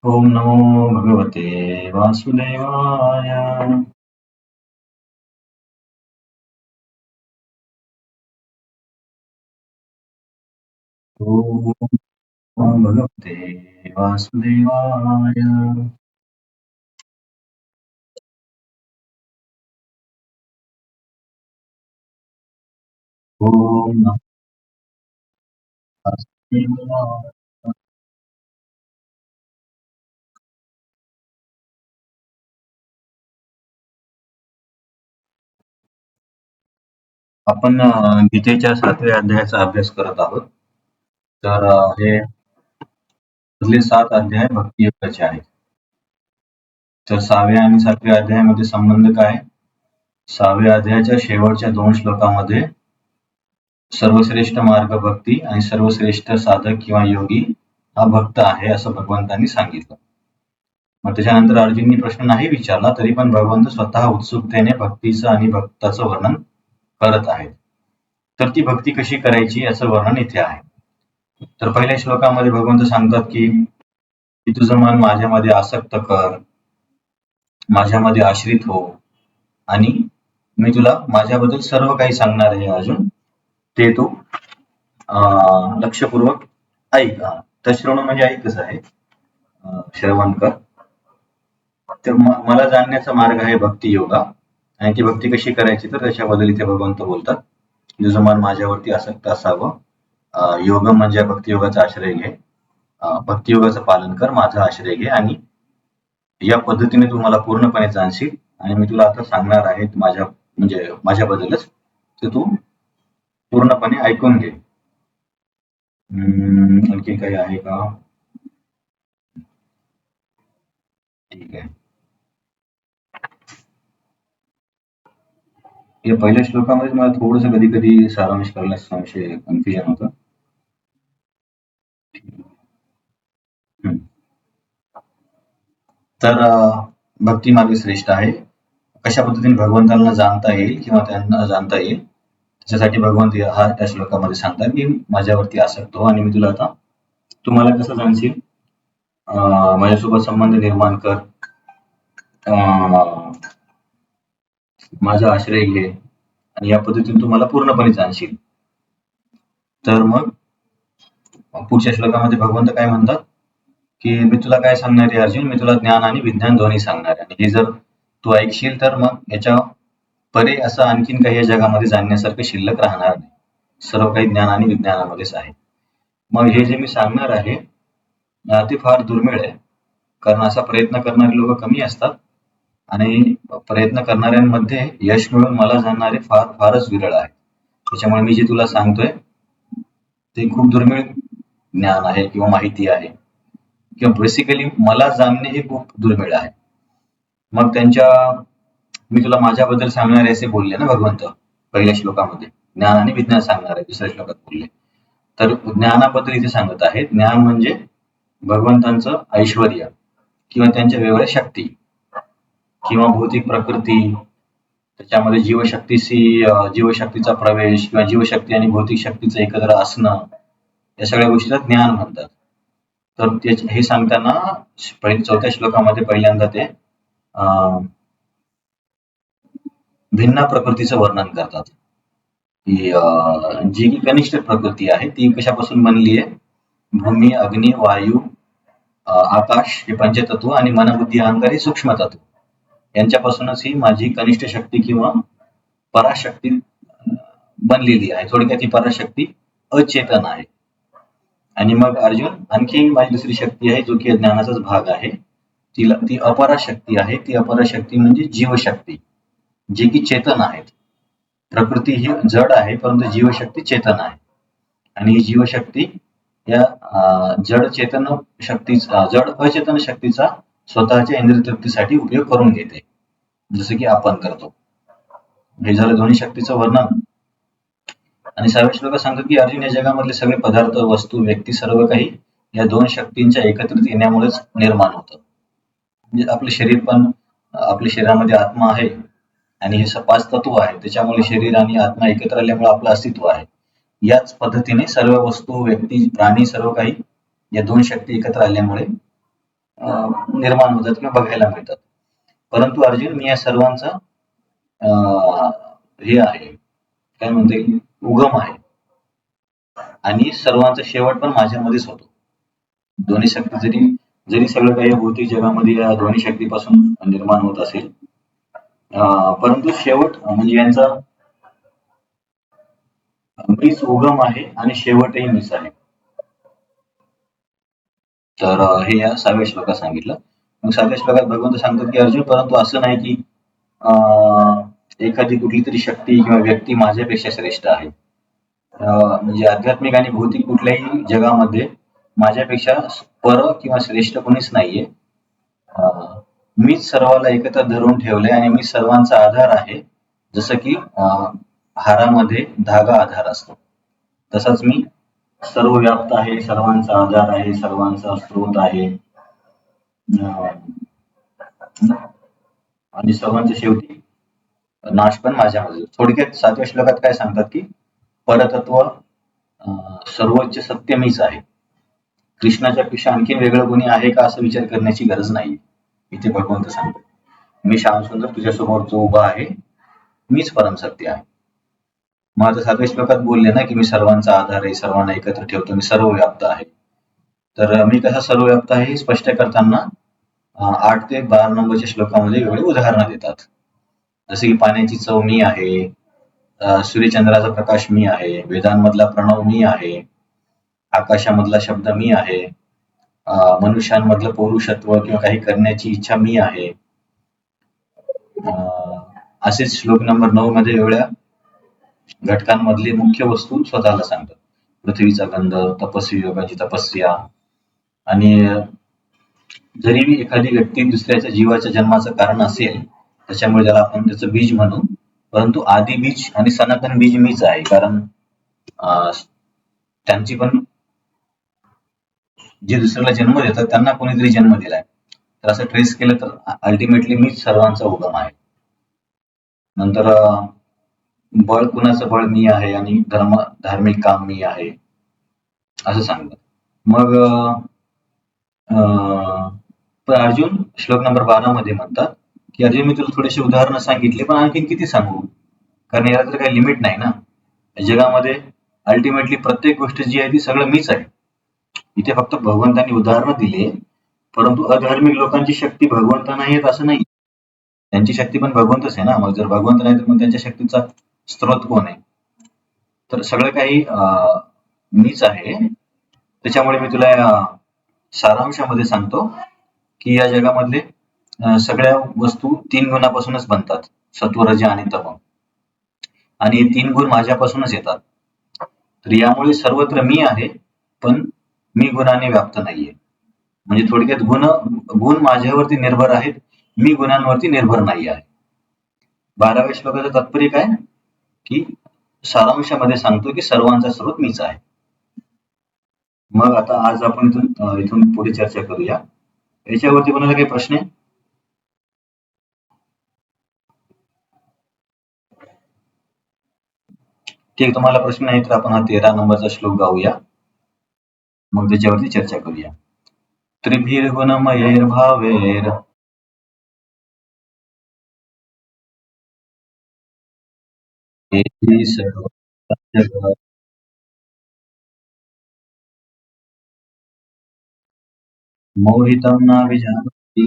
ओम नमो भगवते वासुदेवाय। ओम नमो भगवते वासुदेवाय। ओम नमो वासुदेवाय. आपण गीतेच्या 7व्या अध्यायाचा अभ्यास करत आहोत. तर हे मधले 7 अध्याय भक्तियोगाचे आहेत. तर 6व्या आणि 7व्या अध्यायामध्ये संबंध काय? 6व्या अध्यायाच्या शेवटच्या 2 श्लोकामध्ये सर्वश्रेष्ठ मार्ग भक्ती आणि सर्वश्रेष्ठ साधक किंवा योगी हा भक्त आहे असं भगवंतांनी सांगितलं. मग त्याच्यानंतर अर्जुननी प्रश्न नाही विचारला तरी पण भगवंत स्वतः उत्सुकतेने भक्तीचं आणि भक्ताचं वर्णन करत आहेत. तर ती भक्ती कशी करायची याचं वर्णन इथे आहे. तर पहिल्या श्लोकामध्ये भगवंत सांगतात की तुझं मन माझ्यामध्ये आसक्त कर, माझ्यामध्ये आश्रित हो आणि मी तुला माझ्याबद्दल सर्व काही सांगणार आहे अर्जुन, ते तू लक्षपूर्वक ऐक. तर श्रवण म्हणजे ऐकच आहे, श्रवण कर. तर मला जाणण्याचा मार्ग आहे भक्ती योगा आणि ती भक्ती कशी करायची तर त्याच्याबद्दल इथे भगवंत बोलतात. तुझं मन माझ्यावरती आसक्त असावं, योग म्हणजे भक्तियोगाचा आश्रय घे, भक्तियोगाचं पालन कर, माझा आश्रय घे आणि या पद्धतीने तू मला पूर्णपणे जाणशील आणि मी तुला आता सांगणार आहे माझ्या म्हणजे माझ्याबद्दलच, ते तू पूर्णपणे ऐकून घे. आणखी काही आहे का? ठीक आहे. या पहिल्या श्लोकामध्ये मला थोडंसं कधी कधी सारांश करण्यास संशय कन्फ्युजन होतं. हम्म. तर भक्ती मार्ग श्रेष्ठ आहे. कशा पद्धतीने भगवंतांना जाणता येईल किंवा त्यांना जाणता येईल त्याच्यासाठी भगवंत हा त्या श्लोकामध्ये सांगतात की माझ्यावरती आसक्त हो आणि मी तुला आता तुम्हाला कसं जाणशील, माझ्यासोबत संबंध निर्माण कर, माझा आश्रय घे आणि या पद्धतीने तू मला पूर्णपणे जाणशील. तर मग पुढच्या श्लोकामध्ये भगवंत काय म्हणतात की मी तुला काय सांगणार आहे अर्जुन, मी तुला ज्ञान आणि विज्ञान दोन्ही सांगणार आहे आणि हे जर तू ऐकशील तर मग याच्या परे असं आणखीन काही या जगामध्ये जाणण्यासारखं शिल्लक राहणार नाही. सर्व काही ज्ञान आणि विज्ञानामध्येच आहे. मग हे जे मी सांगणार आहे ते फार दुर्मिळ आहे, कारण असा प्रयत्न करणारे लोक कमी असतात आणि प्रयत्न करणाऱ्यांमध्ये यश मिळवून मला जाणणारे फारच विरळ आहे. त्याच्यामुळे मी जे तुला सांगतोय ते खूप दुर्मिळ ज्ञान आहे किंवा माहिती आहे किंवा बेसिकली मला जाणणे हे खूप दुर्मिळ आहे. मग मी तुला माझ्याबद्दल सांगणार आहे असे बोलले ना भगवंत पहिल्या श्लोकामध्ये, ज्ञान आणि विज्ञान सांगणार आहे दुसऱ्या श्लोकात बोलले. तर ज्ञानाबद्दल इथे सांगत आहे. ज्ञान म्हणजे भगवंतांचं ऐश्वर्य किंवा त्यांच्या वेगवेगळ्या शक्ती किंवा भौतिक प्रकृती, त्याच्यामध्ये जीवशक्तीचा प्रवेश किंवा जीवशक्ती आणि भौतिक शक्तीचं एकत्र असणं, या सगळ्या गोष्टीला ज्ञान म्हणतात. तर हे सांगताना 4थ्या श्लोकामध्ये पहिल्यांदा ते भिन्न प्रकृतीचं वर्णन करतात की जी की कनिष्ठ प्रकृती आहे ती कशापासून बनली आहे, भूमी, अग्नी, वायू, आकाश हे पंचतत्व आणि मनबुद्धी अहंकार हे सूक्ष्म तत्व यांच्यापासूनच ही माझी कनिष्ठ शक्ती किंवा पराशक्ती बनलेली आहे. थोडक्यात ही पराशक्ती अचेतन आहे. आणि मग अर्जुन आणखी माझी दुसरी शक्ती आहे जो की ज्ञानाचाच भाग आहे, ती अपराशक्ती आहे. ती अपराशक्ती म्हणजे जीवशक्ती, जे की चेतन आहेत. प्रकृती ही जड आहे परंतु जीवशक्ती चेतन आहे आणि ही जीवशक्ती या जड अचेतन शक्तीचा स्वतःच्या इंद्रियतृप्तीसाठी उपयोग करून घेते, जसं की आपण करतो. हे झालं दोन्ही शक्तीचं वर्णन. आणि 6व्या श्लोकात सांगतात की अर्जुन या जगामधले सगळे पदार्थ, वस्तू, व्यक्ती सर्व काही या दोन शक्तींच्या एकत्रित येण्यामुळेच निर्माण होतं. म्हणजे आपलं शरीर पण, आपल्या शरीरामध्ये आत्मा आहे आणि हे 5 तत्व आहे, त्याच्यामुळे शरीर आणि आत्मा एकत्र आल्यामुळे आपलं अस्तित्व आहे. याच पद्धतीने सर्व वस्तू, व्यक्ती, प्राणी सर्व काही या दोन शक्ती एकत्र आल्यामुळे निर्माण होतात किंवा बघायला मिळतात. परंतु अर्जुन, मी या सर्वांचा हे आहे, काय म्हणता येईल, उगम आहे आणि सर्वांचा शेवट पण माझ्यामध्येच होतो. दोन्ही शक्ती जरी जरी सगळं काही भौतिक जगामध्ये या दोन्ही शक्तीपासून निर्माण होत असेल, परंतु शेवट म्हणजे यांचा मीच उगम आहे आणि शेवटही मीच आहे. तर हे या 6व्या श्लोकात सांगितलं. मग 7व्या श्लोकात भगवंत सांगतात की अर्जुन, परंतु असं नाही की एखादी कुठली तरी शक्ती किंवा व्यक्ती माझ्यापेक्षा श्रेष्ठ आहे. म्हणजे आध्यात्मिक आणि भौतिक कुठल्याही जगामध्ये माझ्यापेक्षा पर किंवा श्रेष्ठ कोणीच नाहीये. मीच सर्वाला एकत्र धरून ठेवले आणि मी सर्वांचा आधार आहे. जसं की हारामध्ये धागा आधार असतो, तसाच मी सर्व व्याप्त आहे, सर्वांचा आधार आहे, सर्वांचा स्रोत आहे आणि सर्वांच्या शेवटी नाश पण माझ्यामध्ये. थोडक्यात 7व्या श्लोकात काय सांगतात की परतत्व सर्वोच्च सत्य मीच आहे. कृष्णाच्या पेक्षा आणखी वेगळं कोणी आहे का असं विचार करण्याची गरज नाही. इथे भगवंत सांगतो, मी श्यामसुंदर तुझ्यासमोर जो उभा आहे मीच परम सत्य आहे. मग आता 7व्या श्लोकात बोलले ना की मी सर्वांचा आधार आहे, सर्वांना एकत्र ठेवतो, मी सर्व व्याप्त आहे. तर मी कसा सर्व व्याप्त आहे हे स्पष्ट करताना 8 ते 12 नंबरच्या श्लोकामध्ये वेगळी उदाहरणं देतात. जसे की पाण्याची चव मी आहे, सूर्यचंद्राचा प्रकाश मी आहे, वेदांमधला प्रणव मी आहे, आकाशामधला शब्द मी आहे, मनुष्यांमधलं पौरुषत्व किंवा काही करण्याची इच्छा मी आहे. असेच श्लोक नंबर 9 मध्ये वेगळ्या घटकांमधली मुख्य वस्तू स्वतःला सांगतात. पृथ्वीचा गंध, तपस्वी योगाची तपस्या. आणि जरी एखादी व्यक्ती दुसऱ्याच्या जीवाच्या जन्माचं कारण असेल, त्याच्यामुळे त्याला आपण त्याचं बीज म्हणू, परंतु आदी बीज आणि सनातन बीज मीच आहे. कारण त्यांची पण जे दुसऱ्याला जन्म देतात त्यांना कोणीतरी जन्म दिलाय. तर असं ट्रेस केलं तर अल्टिमेटली मीच सर्वांचा उगम आहे. नंतर बळ, कुणाचं बळ मी आहे आणि धार्मिक काम मी आहे असं सांगतात. मग पण अर्जुन श्लोक नंबर 12 मध्ये म्हणतात की अर्जुन, मी तुला थोडेसे उदाहरणं सांगितले, पण आणखी किती सांगू, कारण याला तर काही लिमिट नाही ना. जगामध्ये अल्टिमेटली प्रत्येक गोष्ट जी आहे ती सगळं मीच आहे. इथे फक्त भगवंतांनी उदाहरणं दिले, परंतु अधार्मिक लोकांची शक्ती भगवंत नाही येत असं नाही. त्यांची शक्ती पण भगवंतच आहे ना. मग जर भगवंत नाही तर मग त्यांच्या शक्तीचा स्रोत कोण आहे? तर सगळं काही मीच आहे. त्याच्यामुळे मी तुला सारांशामध्ये सांगतो की या जगामधले सगळ्या वस्तू 3 गुणापासूनच बनतात, सत्व, रज आणि तम. आणि हे 3 गुण माझ्यापासूनच येतात. तर यामुळे सर्वत्र मी आहे, पण मी गुणाने व्याप्त नाहीये. म्हणजे थोडक्यात गुण माझ्यावरती निर्भर आहेत, मी गुणांवरती निर्भर नाही आहे. 12व्या श्लोकाचं तात्पर्य काय की सारांशामध्ये सांगतो की सर्वांचा स्रोत मीच आहे. मग आता आज आपण इथून पुढे चर्चा करूया. याच्यावरती कोणाला काही प्रश्न आहे? ठीक, तुम्हाला प्रश्न नाही तर आपण हा 13 नंबरचा श्लोक गाऊया, मग त्याच्यावरती चर्चा करूया. त्रिभिर्गुणमयैर्भावैर् मोहितं न विजानन्ति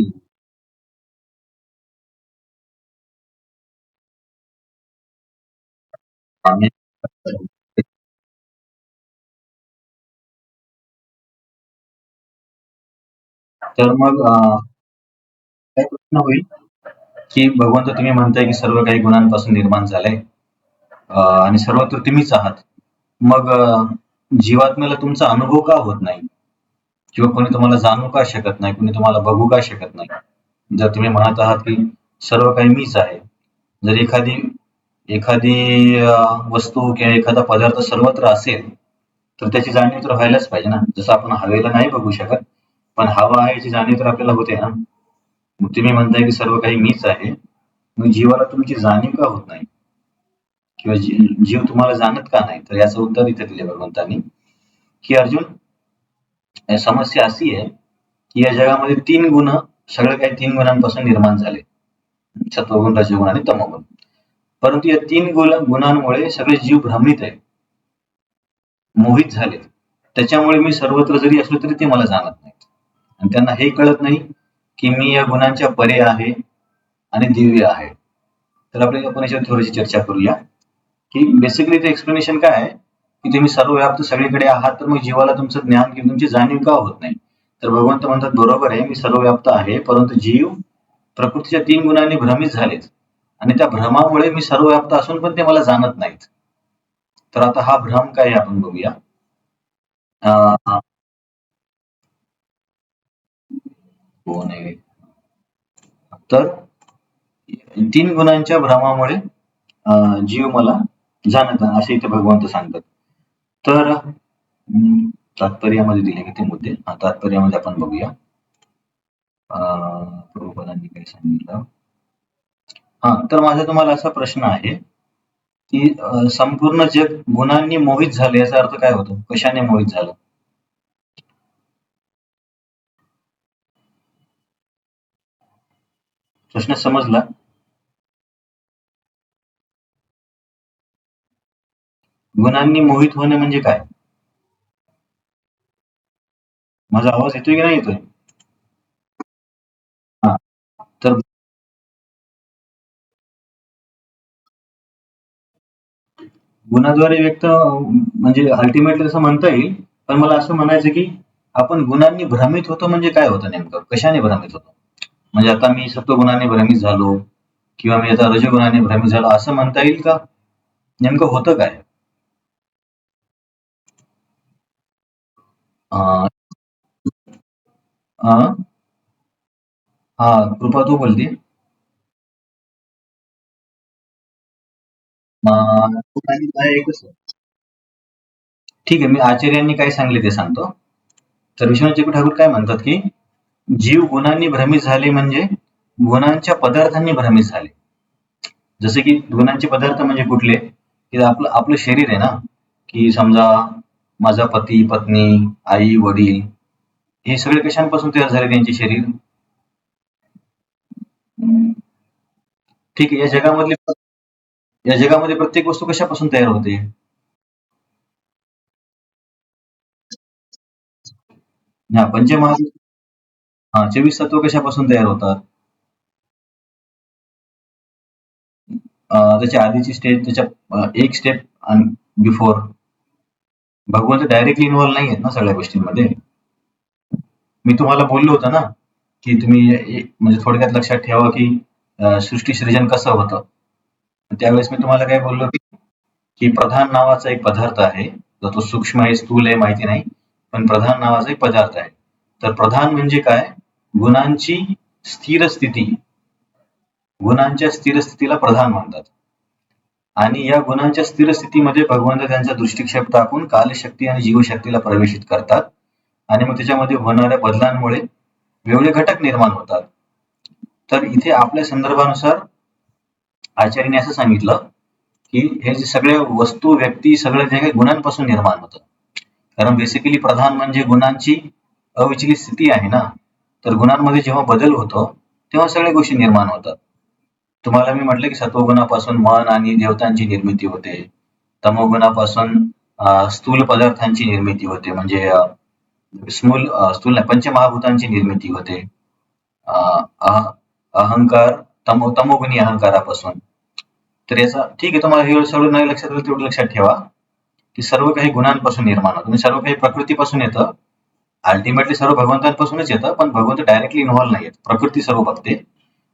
तर मग काय प्रश्न होईल की भगवंत, तुम्ही म्हणताय की सर्व काही गुणांपासून निर्माण झालंय आणि सर्वत्र तुम्हीच आहात, मग जीवात्म्याला तुमचा अनुभव का होत नाही, किंवा कोणी तुम्हाला जाणू का शकत नाही, कोणी तुम्हाला बघू का शकत नाही? जर तुम्ही म्हणत आहात की सर्व काही मीच आहे, जर एखादी वस्तू किंवा एखादा पदार्थ सर्वत्र असेल तर त्याची जाणीव तर व्हायलाच पाहिजे ना. जसं आपण हवेला नाही बघू शकत, पण हवा आहे याची जाणीव तर आपल्याला होते ना. मग तुम्ही म्हणताय की सर्व काही मीच आहे, मग जीवाला तुमची जाणीव का होत नाही, किंवा जीव तुम्हाला जाणत का नाही? तर याचं उत्तर इथे दिले भगवंतांनी की अर्जुन, समस्या अशी आहे की या जगामध्ये 3 गुण, सगळे काही 3 गुणांपासून निर्माण झाले. सत्वगुण, रजोगुण आणि तमोगुण. परंतु या 3 गुणांमुळे सगळे जीव भ्रमित आहेत, मोहित झालेत. त्याच्यामुळे मी सर्वत्र जरी असलो तरी ते मला जाणत नाहीत. आणि त्यांना हे कळत नाही की मी या गुणांच्या परे आहे आणि दिव्य आहे. तर आपण याच्यावर थोडीशी चर्चा करूया की बेसिकली ते एक्सप्लेनेशन काय आहे की तुम्ही सर्वव्याप्त सगळीकडे आहात, तर मग जीवाला तुमचं ज्ञान किंवा तुमची जाणीव का होत नाही? तर भगवंत म्हणतात बरोबर आहे, मी सर्वव्याप्त आहे, परंतु जीव प्रकृतीच्या 3 गुणांनी भ्रमित झालेत आणि त्या भ्रमामुळे मी सर्वव्याप्त असून पण ते मला जाणत नाहीत. तर आता हा भ्रम काय आहे आपण बघूया. हो नाही, तर 3 गुणांच्या भ्रमामुळे जीव मला जाणत नाही असे इथे भगवंत सांगतात. तर तात्पर्यामध्ये दिले ते मुद्दे, तात्पर्यामध्ये आपण बघूया. प्रभुपदांनी काय सांगितलं. तर माझा तुम्हाला असा प्रश्न आहे की संपूर्ण जग गुणांनी मोहित झाले, याचा अर्थ काय होतो? कशाने मोहित झालं? प्रश्न समजला? गुणांनी मोहित होणे म्हणजे काय? माझा आवाज येतोय की नाही येतोय? हा, तर गुणाद्वारे व्यक्त म्हणजे अल्टिमेटली असं म्हणता येईल, पण मला असं म्हणायचं की आपण गुणांनी भ्रमित होतो म्हणजे काय होतं नेमकं? कशाने भ्रमित होतो? म्हणजे आता मी सत्वगुणाने भ्रमित झालो किंवा मी आता रजोगुणाने भ्रमित झालो असं म्हणता येईल का? नेमकं होतं काय? अं, अं, हा, कृपा तू बोलते. गुणांनी काय एकच. ठीक आहे, मी आचार्यांनी काय सांगले ते सांगतो. तर विश्वनाथ चक्रवर्ती ठाकूर काय म्हणतात की जीव गुणांनी भ्रमित झाले म्हणजे गुणांच्या पदार्थांनी भ्रमित झाले. जसे की गुणांचे पदार्थ म्हणजे कुठले? की आपलं आपलं शरीर आहे ना, की समजा माझा पती, पत्नी, आई, वडील हे सगळे कशांपासून तयार झाले त्यांचे शरीर? ठीक आहे, या जगामध्ये प्रत्येक वस्तू कशापासून तयार होते? हा, पंचमहाभूत. हा, 24 तत्व कशापासून तयार होतात? त्याच्या आधीची स्टेज, त्याच्या एक स्टेप बिफोर. भगवंत डायरेक्टली इन्व्हॉल्व नाही आहेत ना सगळ्या गोष्टींमध्ये. मी तुम्हाला बोललो होतं ना की तुम्ही म्हणजे थोडक्यात लक्षात ठेवा की सृष्टी सृजन कसं होतं. त्यावेळेस मी तुम्हाला काय बोललो की प्रधान नावाचा एक पदार्थ आहे, तर तो सूक्ष्म आहे, स्थूल आहे माहिती नाही, पण प्रधान नावाचा एक पदार्थ आहे. तर प्रधान म्हणजे काय? गुणांची स्थिर स्थिती. गुणांच्या स्थिर स्थितीला प्रधान म्हणतात. आणि या गुणांच्या स्थिर स्थितीमध्ये भगवंत त्यांचा दृष्टिक्षेप टाकून कालशक्ती आणि जीवशक्तीला प्रवेशित करतात आणि मग त्याच्यामध्ये होणाऱ्या बदलांमुळे वेगवेगळे घटक निर्माण होतात. तर इथे आपल्या संदर्भानुसार आचार्यांनी असं सांगितलं की हे जे सगळे वस्तू, व्यक्ती सगळं जे काही गुणांपासून निर्माण होतं. कारण बेसिकली प्रधान म्हणजे गुणांची अविचलित स्थिती आहे ना. तर गुणांमध्ये जेव्हा बदल होतो तेव्हा सगळ्या गोष्टी निर्माण होतात. तुम्हाला मी म्हटलं की सत्वगुणापासून मन आणि देवतांची निर्मिती होते. तमोगुणापासून स्थूल पदार्थांची निर्मिती होते, म्हणजे स्थूल नाही, पंचमहाभूतांची निर्मिती होते. अहंकार, तमोगुणी अहंकारापासून. तर याचा ठीक आहे, तुम्हाला हे सगळं नाही लक्षात आलं तेवढं लक्षात ठेवा की सर्व काही गुणांपासून निर्माण होतं, म्हणजे सर्व काही प्रकृतीपासून येतं. अल्टिमेटली सर्व भगवंतांपासूनच येतं, पण भगवंत डायरेक्टली इन्व्हॉल्व नाही आहेत. प्रकृती सर्व बघते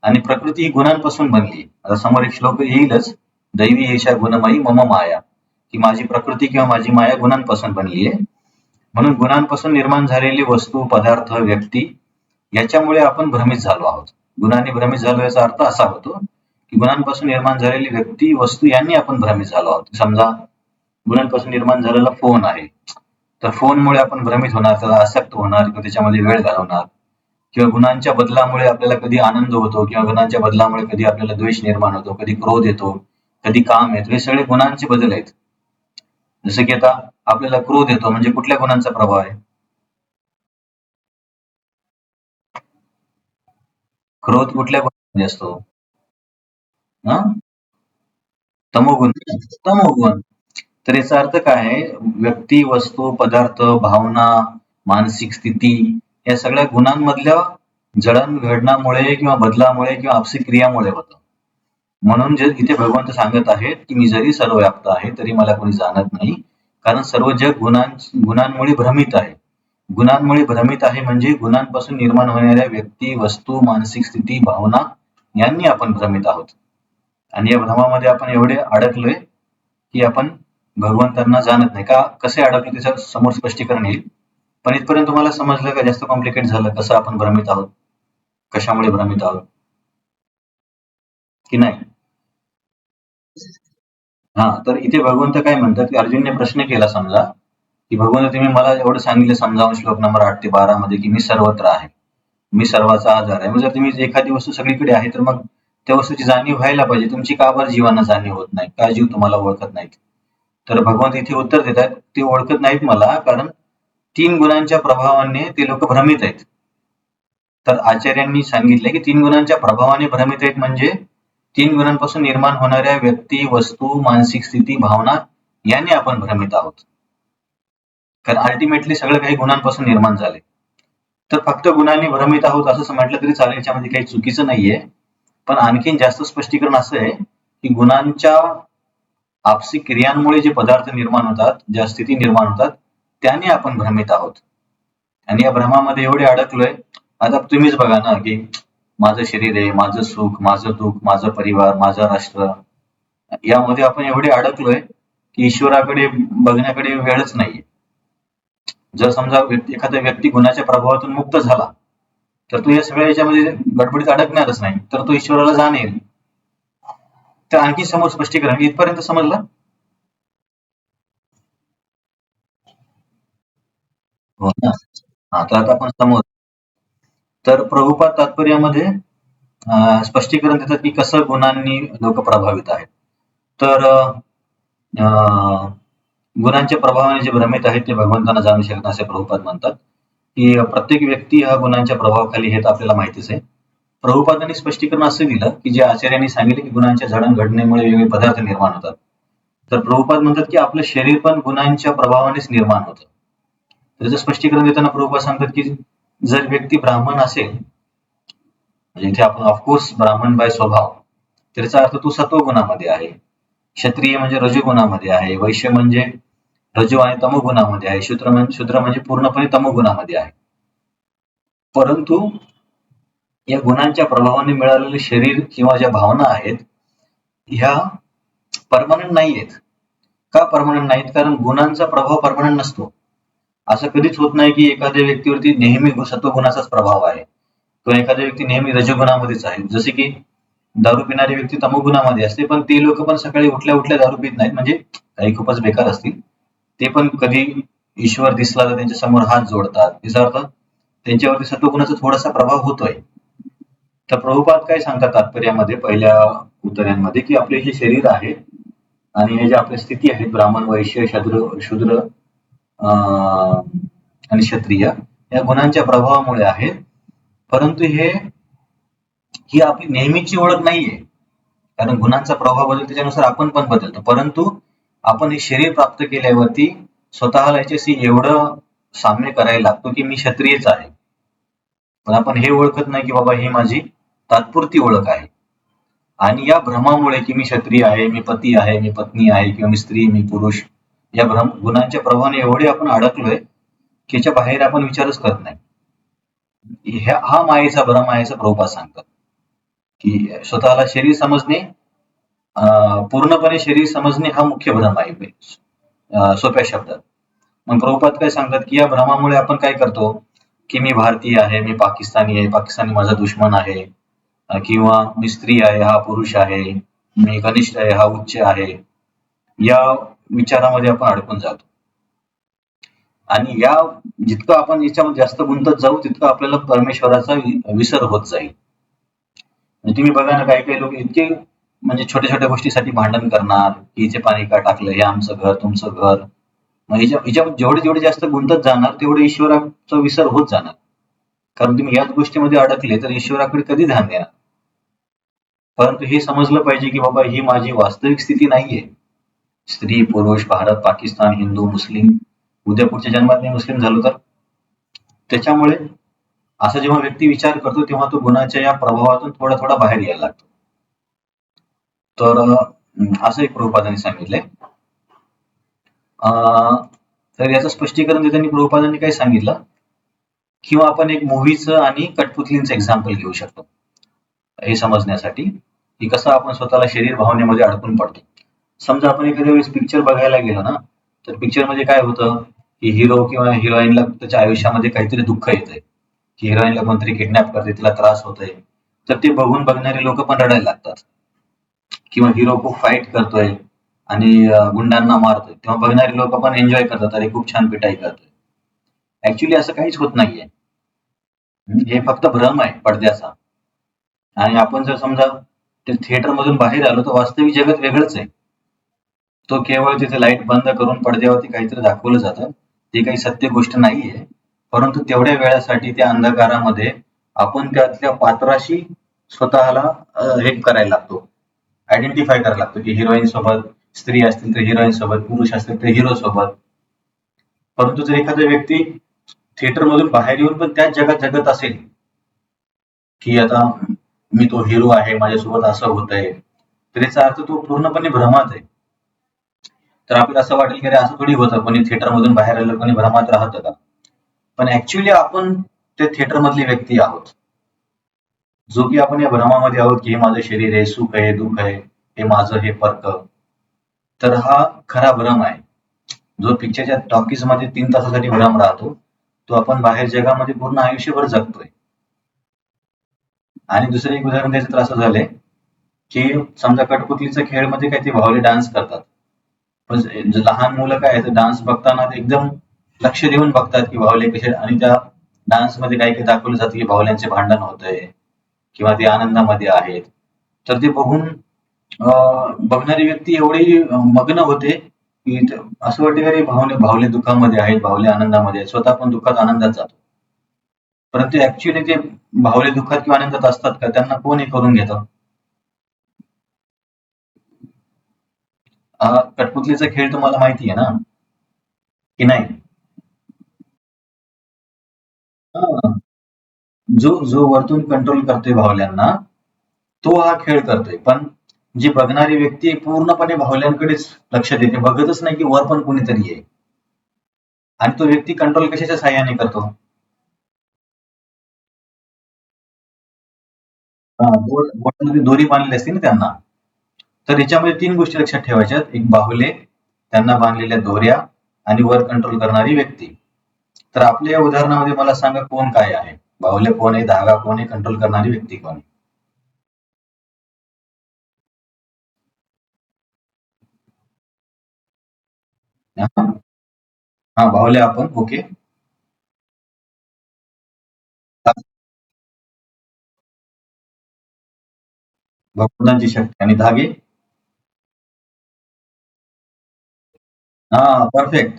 आणि प्रकृती ही गुणांपासून बनली. आता समोर एक श्लोक येईलच, दैवी एषा गुणमयी मम माया, की माझी प्रकृती किंवा माझी माया गुणांपासून बनली आहे. म्हणून गुणांपासून निर्माण झालेली वस्तू, पदार्थ, व्यक्ती याच्यामुळे आपण भ्रमित झालो आहोत. गुणांनी भ्रमित झालो याचा अर्थ असा होतो की गुणांपासून निर्माण झालेली व्यक्ती, वस्तू यांनी आपण भ्रमित झालो आहोत. समजा गुणांपासून निर्माण झालेला फोन आहे, तर फोनमुळे आपण भ्रमित होणार, त्याला आसक्त होणार किंवा त्याच्यामध्ये वेळ घालवणार, किंवा गुणांच्या बदलामुळे आपल्याला कधी आनंद होतो किंवा गुणांच्या बदलामुळे कधी आपल्याला द्वेष निर्माण होतो, कधी क्रोध येतो, कधी काम येतो. हे सगळे गुणांचे बदल आहेत. जसं की आता आपल्याला क्रोध येतो म्हणजे कुठल्या गुणांचा प्रभाव आहे? क्रोध कुठल्या गुणामध्ये असतो? हा, तमोगुण. तमोगुण. तर याचा अर्थ काय आहे? व्यक्ती, वस्तू, पदार्थ, भावना, मानसिक स्थिती या सगळ्या गुणांमधल्या जडणघडणामुळे किंवा बदलामुळे किंवा आपसी क्रियामुळे होतं. म्हणून जे इथे भगवंत सांगत आहेत की मी जरी सर्वव्याप्त आहे तरी मला कोणी जाणत नाही, कारण सर्व जग गुणांमुळे भ्रमित आहे. गुणांमुळे भ्रमित आहे म्हणजे गुणांपासून निर्माण होणाऱ्या व्यक्ती, वस्तू, मानसिक स्थिती, भावना यांनी आपण भ्रमित आहोत. आणि या भ्रमामध्ये आपण एवढे अडकलोय की आपण भगवंतांना जाणत नाही. का कसे अडकलो त्याच्या समोर स्पष्टीकरण येईल. पण इथपर्यंत तुम्हाला समजलं का? जास्त कॉम्प्लिकेट झालं? कसं आपण भ्रमित आहोत, कशामुळे भ्रमित आहोत की नाही? हा, तर इथे भगवंत काय म्हणतात की अर्जुनने प्रश्न केला समजा की भगवंत तुम्ही मला एवढं सांगितलं समजावून श्लोक नंबर 8 ते 12 मध्ये की मी सर्वत्र आहे, मी सर्वाचा आधार आहे. मग जर तुम्ही एखादी वस्तू सगळीकडे आहे तर मग त्या वस्तूची जाणीव व्हायला पाहिजे. तुमची का बरं जीवांना जाणीव होत नाही? का जीव तुम्हाला ओळखत नाहीत? तर भगवंत इथे उत्तर देतात ते ओळखत नाहीत मला कारण 3 गुणांच्या प्रभावाने ते लोक भ्रमित आहेत. तर आचार्यांनी सांगितले की 3 गुणांच्या प्रभावाने भ्रमित आहेत म्हणजे 3 गुणांपासून निर्माण होणाऱ्या व्यक्ती, वस्तू, मानसिक स्थिती, भावना याने आपण भ्रमित आहोत. कारण अल्टिमेटली सगळं काही गुणांपासून निर्माण झाले. तर फक्त गुणांनी भ्रमित आहोत असं म्हटलं तरी चालेल, याच्यामध्ये काही चुकीचं नाहीये. पण आणखीन जास्त स्पष्टीकरण असं आहे की गुणांच्या आपसी क्रियांमुळे जे पदार्थ निर्माण होतात, ज्या स्थिती निर्माण होतात, त्याने आपण भ्रमित आहोत. आणि या भ्रमामध्ये एवढे अडकलोय. आता तुम्हीच बघा ना की माझं शरीर आहे, माझं सुख, माझं दुःख, माझं परिवार, माझं राष्ट्र यामध्ये आपण एवढे अडकलोय की ईश्वराकडे बघण्याकडे वेळच नाहीये. जर समजा एखादा व्यक्ती गुणाच्या प्रभावातून मुक्त झाला तर तो या सगळ्या याच्यामध्ये गडबडीत अडकणारच नाही, तर तो ईश्वराला जाणेल. तर आणखी समोर स्पष्टीकरण इथपर्यंत समजलं? हो ना. हा, तर आता आपण समोर. तर प्रभुपाद तात्पर्यामध्ये स्पष्टीकरण देतात की कसं गुणांनी लोक प्रभावित आहेत. तर गुणांच्या प्रभावाने जे भ्रमित आहेत ते भगवंतांना जाणू शकत असे प्रभुपाद म्हणतात की प्रत्येक व्यक्ती हा गुणांच्या प्रभावाखाली हे तर आपल्याला माहितीच आहे. प्रभुपादांनी स्पष्टीकरण असं दिलं की जे आचार्यांनी सांगितले की गुणांच्या जडणघडणीमुळे वेगवेगळे पदार्थ निर्माण होतात. तर प्रभुपाद म्हणतात की आपलं शरीर पण गुणांच्या प्रभावानेच निर्माण होतं. त्याचं स्पष्टीकरण देताना प्रभुपाद सांगतात की जर व्यक्ती ब्राह्मण असेल, म्हणजे इथे आपण ऑफकोर्स ब्राह्मण बाय स्वभाव, त्याचा अर्थ तो सत्वगुणामध्ये आहे. क्षत्रिय म्हणजे रजोगुणामध्ये आहे, वैश्य म्हणजे रजो आणि तमोगुणामध्ये आहे, शूद्र म्हणजे पूर्णपणे तमोगुणामध्ये आहे. परंतु या गुणांच्या प्रभावाने मिळालेले शरीर किंवा ज्या भावना आहेत ह्या परमनंट नाहीयेत. का परमनंट नाहीत? कारण गुणांचा प्रभाव परमनंट नसतो. असं कधीच होत नाही की एखाद्या व्यक्तीवरती नेहमी सत्वगुणाचाच प्रभाव आहे किंवा एखादा व्यक्ती नेहमी रजोगुणामध्येच आहे. जसे की दारू पिणारी व्यक्ती तमोगुणामध्ये असते, पण ते लोक पण सकाळी उठल्या उठल्या दारू पित नाहीत. म्हणजे काही खूपच बेकार असतील, ते पण कधी ईश्वर दिसला तर त्यांच्या समोर हात जोडतात. याचा अर्थ त्यांच्यावरती सत्वगुणाचा थोडासा प्रभाव होतोय. तर प्रभुपाद काय सांगतात तात्पर्यामध्ये पहिल्या उतऱ्यांमध्ये की आपले जे शरीर आहे आणि हे जे आपल्या स्थिती आहेत ब्राह्मण, वैश्य, शूद्र आणि क्षत्रिय या गुणांच्या प्रभावामुळे आहेत. परंतु ही आपली नेहमीची ओळख नाहीये, कारण गुणांचा प्रभाव बदलतो त्याच्यानुसार आपण पण बदलतो. परंतु आपण हे शरीर प्राप्त केल्यावरती स्वतःला याच्याशी एवढं साम्य करायला लागतो की मी क्षत्रियच आहे. पण आपण हे ओळखत नाही की बाबा ही माझी तात्पुरती ओळख आहे. आणि या भ्रमामुळे की मी क्षत्रिय आहे, मी पती आहे, मी पत्नी आहे किंवा मी स्त्री, मी पुरुष, या गुणांच्या प्रभावाने एवढे आपण अडकलोय की याच्या बाहेर आपण विचारच करत नाही. हा मायेचा भ्रम आहे असं प्रभुपाद सांगतात की स्वतःला शरीर समजणे, पूर्णपणे शरीर समजणे हा मुख्य भ्रम आहे सोप्या शब्दात. मग प्रभुपाद काय सांगतात की या भ्रमामुळे आपण काय करतो की मी भारतीय आहे, मी पाकिस्तानी आहे, पाकिस्तानी माझा दुश्मन आहे, किंवा मी स्त्री आहे, हा पुरुष आहे, मी कनिष्ठ आहे, हा उच्च आहे, या विचारामध्ये आपण अडकून जातो. आणि जितकं आपण याच्यामध्ये जास्त गुंतत जाऊ तितकं आपल्याला परमेश्वराचा विसर होत जाईल. तुम्ही बघा ना, काही काही लोक इतके म्हणजे छोट्या छोट्या गोष्टीसाठी भांडण करणार, हिचे पाणी का टाकलं, हे आमचं घर तुमचं घर. मग जेवढे जेवढे जास्त गुंतत जाणार तेवढे ईश्वराचा विसर होत जाणार. कारण तुम्ही याच गोष्टीमध्ये अडकले तर ईश्वराकडे कधी ध्यान देणार. परंतु हे समजलं पाहिजे की बाबा ही माझी वास्तविक स्थिती नाहीये. स्त्री पुरुष, भारत पाकिस्तान, हिंदू मुस्लिम, उद्या पुढच्या जन्मात मी मुस्लिम झालो तर. त्याच्यामुळे असा जेव्हा व्यक्ती विचार करतो तेव्हा तो गुणाच्या या प्रभावातून थोडा थोडा बाहेर यायला लागतो. तर असं एक प्रभुपादांनी सांगितलंय. तर याचं स्पष्टीकरण देताना प्रभुपादांनी काय सांगितलं, किंवा आपण एक मूव्हीचं आणि कठपुतलींचं एक्झाम्पल घेऊ शकतो हे समजण्यासाठी की कसं आपण स्वतःला शरीर भावनेमध्ये अडकून पडतो. समजा आपण एखाद्या वेळेस पिक्चर बघायला गेलो ना, तर पिक्चर मध्ये काय होतं की हिरो किंवा हिरोईनला त्याच्या आयुष्यामध्ये काहीतरी दुःख येतंय, की हिरोईनला कोणतरी किडनॅप करते, तिला त्रास होतोय, तर ते बघून बघणारे लोक पण रडायला लागतात. किंवा हिरो खूप फाईट करतोय आणि गुंडांना मारतोय, तेव्हा बघणारे लोक पण एन्जॉय करतात, अरे खूप छान पिटाई करतोय. ऍक्च्युली असं काहीच होत नाहीये. हे फक्त भ्रम आहे पडद्याचा. आणि आपण जर समजा ते थिएटर मधून बाहेर आलो तर वास्तविक जगत वेगळंच आहे. तो केवळ तिथे लाईट बंद करून पडद्यावरती काहीतरी दाखवलं जातं, ती काही सत्य गोष्ट नाहीये. परंतु तेवढ्या वेळासाठी त्या अंधकारामध्ये आपण त्यातल्या पात्राशी स्वतःला हे करायला लागतो, आयडेंटिफाय करायला लागतो की हिरोईन सोबत स्त्री असतील तर हिरोईन सोबत, पुरुष असतील तर हिरो सोबत. परंतु जर एखादा व्यक्ती थिएटर मधून बाहेर येऊन पण त्याच जगात जगत असेल की आता मी तो हिरो आहे, माझ्यासोबत असं होतंय, तर याचा अर्थ तो पूर्णपणे भ्रमात आहे. तर आपल्याला असं वाटेल की अरे असं थोडी होतं, कोणी थिएटर मधून बाहेर आलं कोणी भ्रमात राहतं का. पण ऍक्च्युली आपण ते थिएटर मधली व्यक्ती आहोत, जो की आपण या भ्रमामध्ये आहोत की हे माझं शरीर आहे, सुख आहे, दुःख आहे, हे माझं, हे परक. तर हा खरा भ्रम आहे. जो पिक्चरच्या टॉकीज मध्ये 3 तासासाठी भ्रम राहतो, तो आपण बाहेर जगामध्ये पूर्ण आयुष्यभर जगतोय. आणि दुसरं एक उदाहरण द्यायचं तर असं झालंय की समजा कठपुतलीच्या खेळमध्ये काही ते भावले डान्स करतात, पण लहान मुलं काय डान्स बघताना ते एकदम लक्ष देऊन बघतात की भावले कसे, आणि त्या डान्स मध्ये काही काही दाखवलं जातं की भावल्यांचे भांडण होतंय किंवा ते आनंदामध्ये आहेत. तर ते बघून बघणारी व्यक्ती एवढी मग्न होते की असं वाटतं की अरे भावले दुःखामध्ये आहेत, भावले आनंदामध्ये आहेत, स्वतः पण दुःखात आनंदात जातो. परंतु ऍक्च्युली ते भावले दुःखात किंवा आनंदात असतात का, त्यांना कोण हे करून घेतं. कठपुतलीचा खेळ तुम्हाला माहिती आहे ना की नाही. हा. जो जो वरतून कंट्रोल करतोय भावल्यांना, तो हा खेळ करतोय. पण जी बघणारी व्यक्ती पूर्णपणे भावल्यांकडेच लक्ष देते, बघतच नाही की वर पण कोणीतरी आहे. आणि तो व्यक्ती कंट्रोल कशाच्या साह्याने करतो. बोटामध्ये दोरी बांधलेली असते ना त्यांना. तर याच्यामध्ये 3 गोष्टी लक्षात ठेवायच्यात, एक बाहुले, त्यांना बांधलेल्या दोऱ्या आणि वर कंट्रोल करणारी व्यक्ती. तर आपल्या या उदाहरणामध्ये मला सांगा कोण काय आहे, बाहुले कोण आहे, धागा कोण आहे, कंट्रोल करणारी व्यक्ती कोण आहे. हा हा, बाहुले आपण, ओके. भगवंताची शक्ती आणि धागे. हा, परफेक्ट.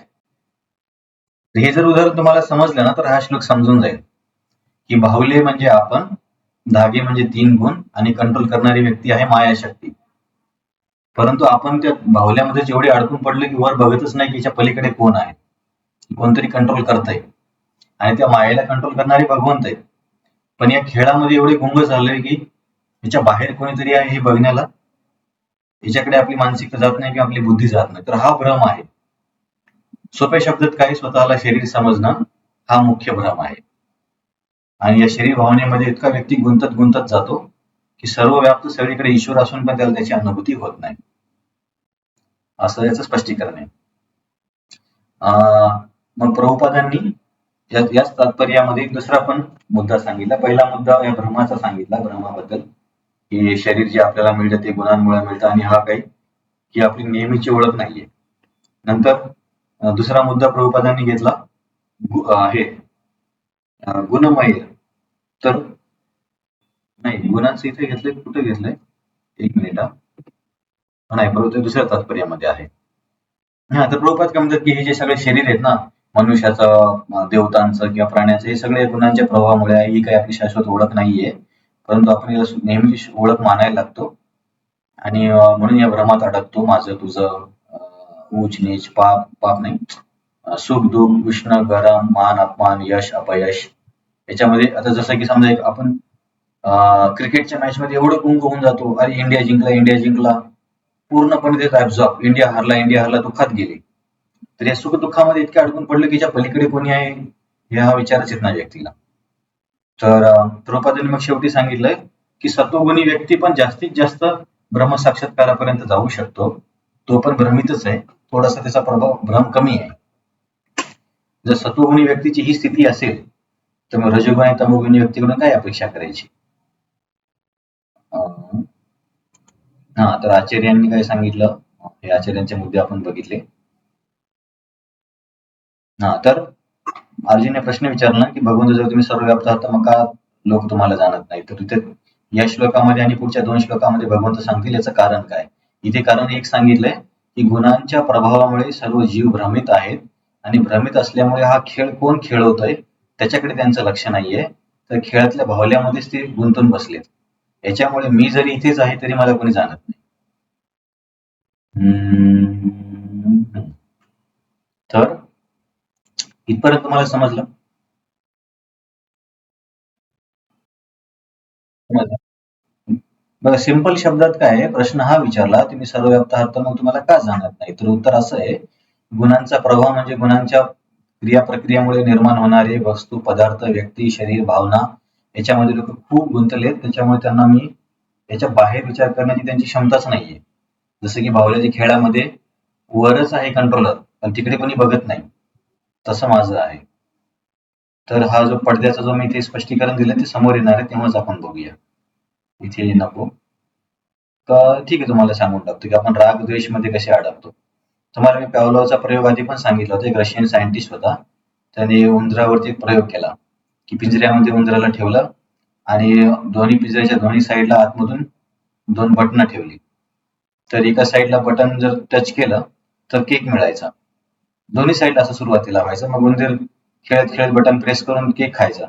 हे जर उदाहरण तुम्हाला समजलं ना तर हा श्लोक समजून जाईल की बाहुले म्हणजे आपण, धागे म्हणजे 3 गुण आणि कंट्रोल करणारी व्यक्ती आहे मायाशक्ती. परंतु आपण त्या बाहुल्यामध्ये जेवढे अडकून पडले की वर बघतच नाही की याच्या पलीकडे कोण आहे, कोणतरी कंट्रोल करतंय, आणि त्या मायेला कंट्रोल करणारे भगवंत आहेत. पण या खेळामध्ये एवढे गुंग झालोय की याच्या बाहेर कोणीतरी आहे हे बघण्याला याच्याकडे आपली मानसिकता जात नाही किंवा आपली बुद्धी जात नाही. तर हा भ्रम आहे. सोप्या शब्दात काय, स्वतःला शरीर समजणं हा मुख्य भ्रम आहे. आणि या शरीर भावनेमध्ये इतका व्यक्ती गुंतत गुंतत जातो की सर्व व्याप्त सगळीकडे ईश्वर असून पण त्याला त्याची अनुभूती होत नाही. असं याचं स्पष्टीकरण आहे. मग प्रभुपादांनी याच तात्पर्यामध्ये दुसरा पण मुद्दा सांगितला. पहिला मुद्दा या भ्रमाचा सांगितला, भ्रमाबद्दल, की शरीर जे आपल्याला मिळतं ते गुणांमुळे मिळतं आणि हा काही ही आपली नेहमीची ओळख नाहीये. नंतर दुसरा मुद्दा प्रभुपादांनी घेतला हे गुणमय. तर नाही, गुणांचं इथे घेतलंय, कुठे घेतलंय, एक मिनिट. नाही, बरोबर, ते दुसऱ्या तात्पर्यामध्ये आहे. हा, तर प्रभुपाद काय म्हणतात की हे जे सगळे शरीर आहेत ना, मनुष्याचं, देवतांचं किंवा प्राण्याचं, हे सगळे गुणांच्या प्रभावामुळे आहे. ही काही आपली शाश्वत ओळख नाहीये, परंतु आपण याला नेहमीची ओळख मानायला लागतो आणि म्हणून या भ्रमात अडकतो. माझं तुझं, ऊच नीच, पाप पाप नाही, सुख दुःख, उष्ण गरम, मान अपमान, यश अपयश. याच्यामध्ये आता जसं की समजा एक आपण क्रिकेटच्या मॅच मध्ये एवढं गुंग होऊन जातो, अरे इंडिया जिंकला, इंडिया जिंकला, पूर्णपणे त्याचा ॲब्झॉर्ब, इंडिया हरला, इंडिया हरला, दुःखात गेले. तर या सुख दुःखामध्ये इतके अडकून पडले की ज्या पलीकडे कोणी आहे हा विचारच येत नाही व्यक्तीला. तर प्रभुपादांनी मग शेवटी सांगितलंय की सत्वगुणी व्यक्ती पण जास्तीत जास्त ब्रह्मसाक्षात्कारापर्यंत जाऊ शकतो. तो पण भ्रमितच आहे, थोडासा त्याचा प्रभाव भ्रम कमी आहे. जर सत्वगुणी व्यक्तीची ही स्थिती असेल तर मग रजोगुणी आणि तमोगुणी व्यक्तीकडून काय अपेक्षा करायची. तर आचार्यांनी काय सांगितलं, हे आचार्यांचे मुद्दे आपण बघितले. तर अर्जुनने प्रश्न विचारला की भगवंत जर तुम्ही सर्वव्याप्त आहात तर मग का लोक तुम्हाला जाणत नाही. तर इथे या श्लोकामध्ये आणि पुढच्या 2 श्लोकामध्ये भगवंत सांगतील याचं कारण काय. इथे कारण एक सांगितलंय की गुणांच्या प्रभावामुळे सर्व जीव भ्रमित आहेत आणि भ्रमित असल्यामुळे हा खेळ कोण खेळवतोय त्याच्याकडे त्यांचं लक्ष नाहीये, तर खेळातल्या भावल्यामध्येच ते गुंतून बसलेत. याच्यामुळे मी जरी इथेच आहे तरी मला कोणी जाणत नाही. तर इथपर्यंत तुम्हाला समजलं? बघा, सिंपल शब्दात काय आहे, प्रश्न हा विचारला तुम्ही सर्वव्याप्त आहात तर मग तुम्हाला का जाणत नाही. तर उत्तर असं आहे, गुणांचा प्रभाव म्हणजे गुणांच्या क्रिया प्रक्रियेमुळे निर्माण होणारे वस्तू, पदार्थ, व्यक्ती, शरीर, भावना, याच्यामध्ये लोक खूप गुंतलेत. त्याच्यामुळे त्यांना मी याच्या बाहेर विचार करण्याची त्यांची क्षमताच नाहीये. जसं की बाहुल्याच्या खेळामध्ये वरच आहे कंट्रोलर पण तिकडे कोणी बघत नाही, तसं माझं आहे. तर हा जो पडद्याचा जो मी इथे स्पष्टीकरण दिलं ते समोर येणार आहे तेव्हाच आपण बघूया, इथे नको. तर ठीक आहे, तुम्हाला सांगून टाकतो की आपण राग द्वेष मध्ये कसे अडकतो. तुम्हाला मी पॅव्लोवचा प्रयोग आधी पण सांगितला होता. एक रशियन सायंटिस्ट होता, त्याने उंदरावरती एक प्रयोग केला की पिंजऱ्यामध्ये उंदराला ठेवलं आणि दोन्ही पिंजऱ्याच्या दोन्ही साईडला आतमधून 2 बटणं ठेवली. तर एका साईडला बटन जर टच केलं तर केक मिळायचा. दोन्ही साईडला असं सुरुवातीला व्हायचं. मग उंदीर खेळत खेळत बटन प्रेस करून केक खायचा.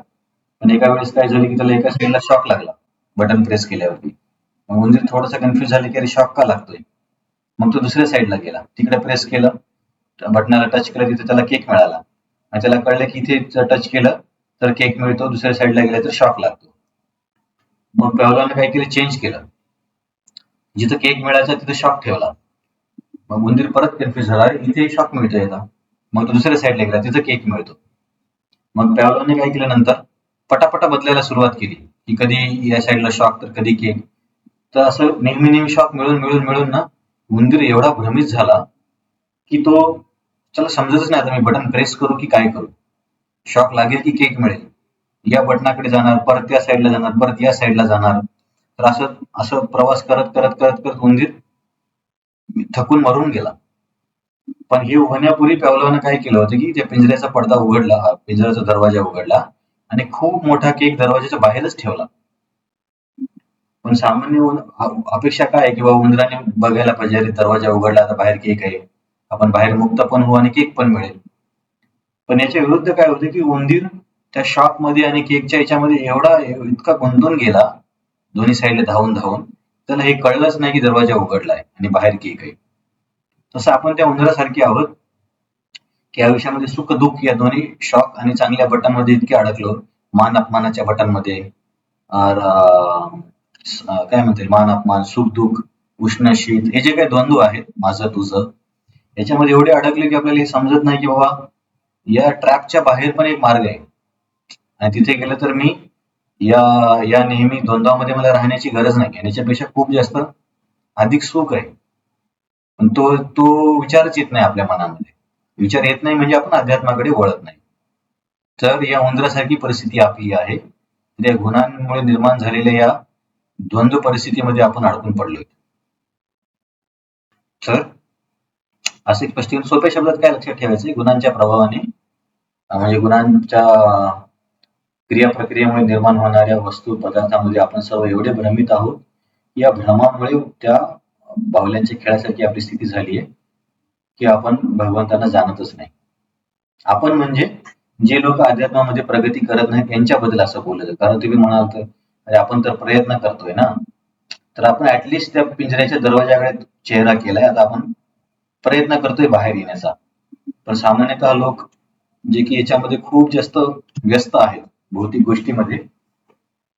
पण एका वेळेस काय झालं की त्याला एका साईडला शॉक लागला बटन प्रेस केल्यावरती. मग उंदीर थोडासा कन्फ्युज झाला की अरे शॉक का लागतोय. मग तो दुसऱ्या साईडला गेला, तिकडे प्रेस केलं, बटनाला टच केलं, तिथे त्याला केक मिळाला आणि त्याला कळलं की इथे जर टच केलं तर केक मिळतो, दुसऱ्या साईडला गेला तर शॉक लागतो. मग पॅव्लोवने काय केलं, चेंज केलं, जिथं केक मिळायचा तिथे शॉक ठेवला. मग उंदीर परत कन्फ्युज झाला, इथे शॉक मिळतोय याला. मग तो दुसऱ्या साईडला गेला, तिथं केक मिळतो. मग पॅव्लोवने काय केलं, नंतर पटापटा बदलायला सुरुवात केली की कधी या साईडला शॉक तर कधी केक. तर असं नेहमी नेहमी शॉक मिळून मिळून मिळून ना उंदीर एवढा भ्रमित झाला की तो, त्याला समजतच नाही आता मी बटन प्रेस करू की काय करू, शॉक लागेल की केक मिळेल, या बटनाकडे जाणार, परत त्या साईडला जाणार, परत या साईडला जाणार. तर असं असं प्रवास करत करत करत करत उंदीर थकून मरून गेला. पण हे होण्यापूर्वी पॅव्लोवने काय केलं होतं की त्या पिंजऱ्याचा पडदा उघडला, पिंजऱ्याचा दरवाजा उघडला आणि खूप मोठा केक दरवाजाच्या बाहेरच ठेवला. पण सामान्य अपेक्षा काय आहे की बाबा उंदराने बघायला पाहिजे, अरे दरवाजा उघडला आता बाहेर केक आहे, आपण बाहेर मुक्त पण होऊ आणि केक पण मिळेल. पण याच्या विरुद्ध काय होते की उंदीर त्या शॉप मध्ये आणि केकच्या याच्यामध्ये एवढा इतका गुंतून गेला, दोन्ही साईडला धावून धावून, त्याला हे कळलंच नाही की दरवाजा उघडलाय आणि बाहेर केक आहे. तसं आपण त्या उंदरासारखे आहोत की आयुष्यामध्ये सुख दुःख या दोन्ही शॉक आणि चांगल्या बटनमध्ये इतके अडकलो, मान अपमानाच्या बटनमध्ये, काय म्हणते, मान अपमान, सुख दुःख, उष्ण शीत, हे जे काही द्वंद्व आहेत माझं तुझं, याच्यामध्ये एवढे अडकले की आपल्याला हे समजत नाही की बाबा या ट्रॅपच्या बाहेर पण एक मार्ग आहे आणि तिथे गेलं तर मी या या नेहमी द्वंद्वामध्ये मला राहण्याची गरज नाही आणि याच्यापेक्षा खूप जास्त अधिक सुख आहे. पण तो तो विचारच येत नाही आपल्या मनामध्ये. विचार येत नाही म्हणजे आपण अध्यात्माकडे वळत नाही. तर या उंदरासारखी परिस्थिती आपली आहे. त्या गुणांमुळे निर्माण झालेल्या या द्वंद्व परिस्थितीमध्ये आपण अडकून पडलोय. तर असे स्पष्टीकरण सोप्या शब्दात काय लक्षात ठेवायचं, गुणांच्या प्रभावाने म्हणजे गुणांच्या क्रिया प्रक्रियेमुळे निर्माण होणाऱ्या वस्तू पदार्थांमध्ये आपण सर्व एवढे भ्रमित आहोत, या भ्रमामुळे त्या बाहुल्यांच्या खेळासारखी आपली स्थिती झाली आहे की आपण भगवंतांना जाणतच नाही. आपण म्हणजे जे लोक अध्यात्मामध्ये प्रगती करत नाहीत त्यांच्याबद्दल असं बोलत, कारण तुम्ही म्हणाल तर अरे आपण तर प्रयत्न करतोय ना, तर आपण ऍटलिस्ट त्या पिंजऱ्याच्या दरवाजाकडे चेहरा केलाय, आता आपण प्रयत्न करतोय बाहेर येण्याचा. पण सामान्यतः लोक जे की याच्यामध्ये खूप जास्त व्यस्त आहेत भौतिक गोष्टीमध्ये,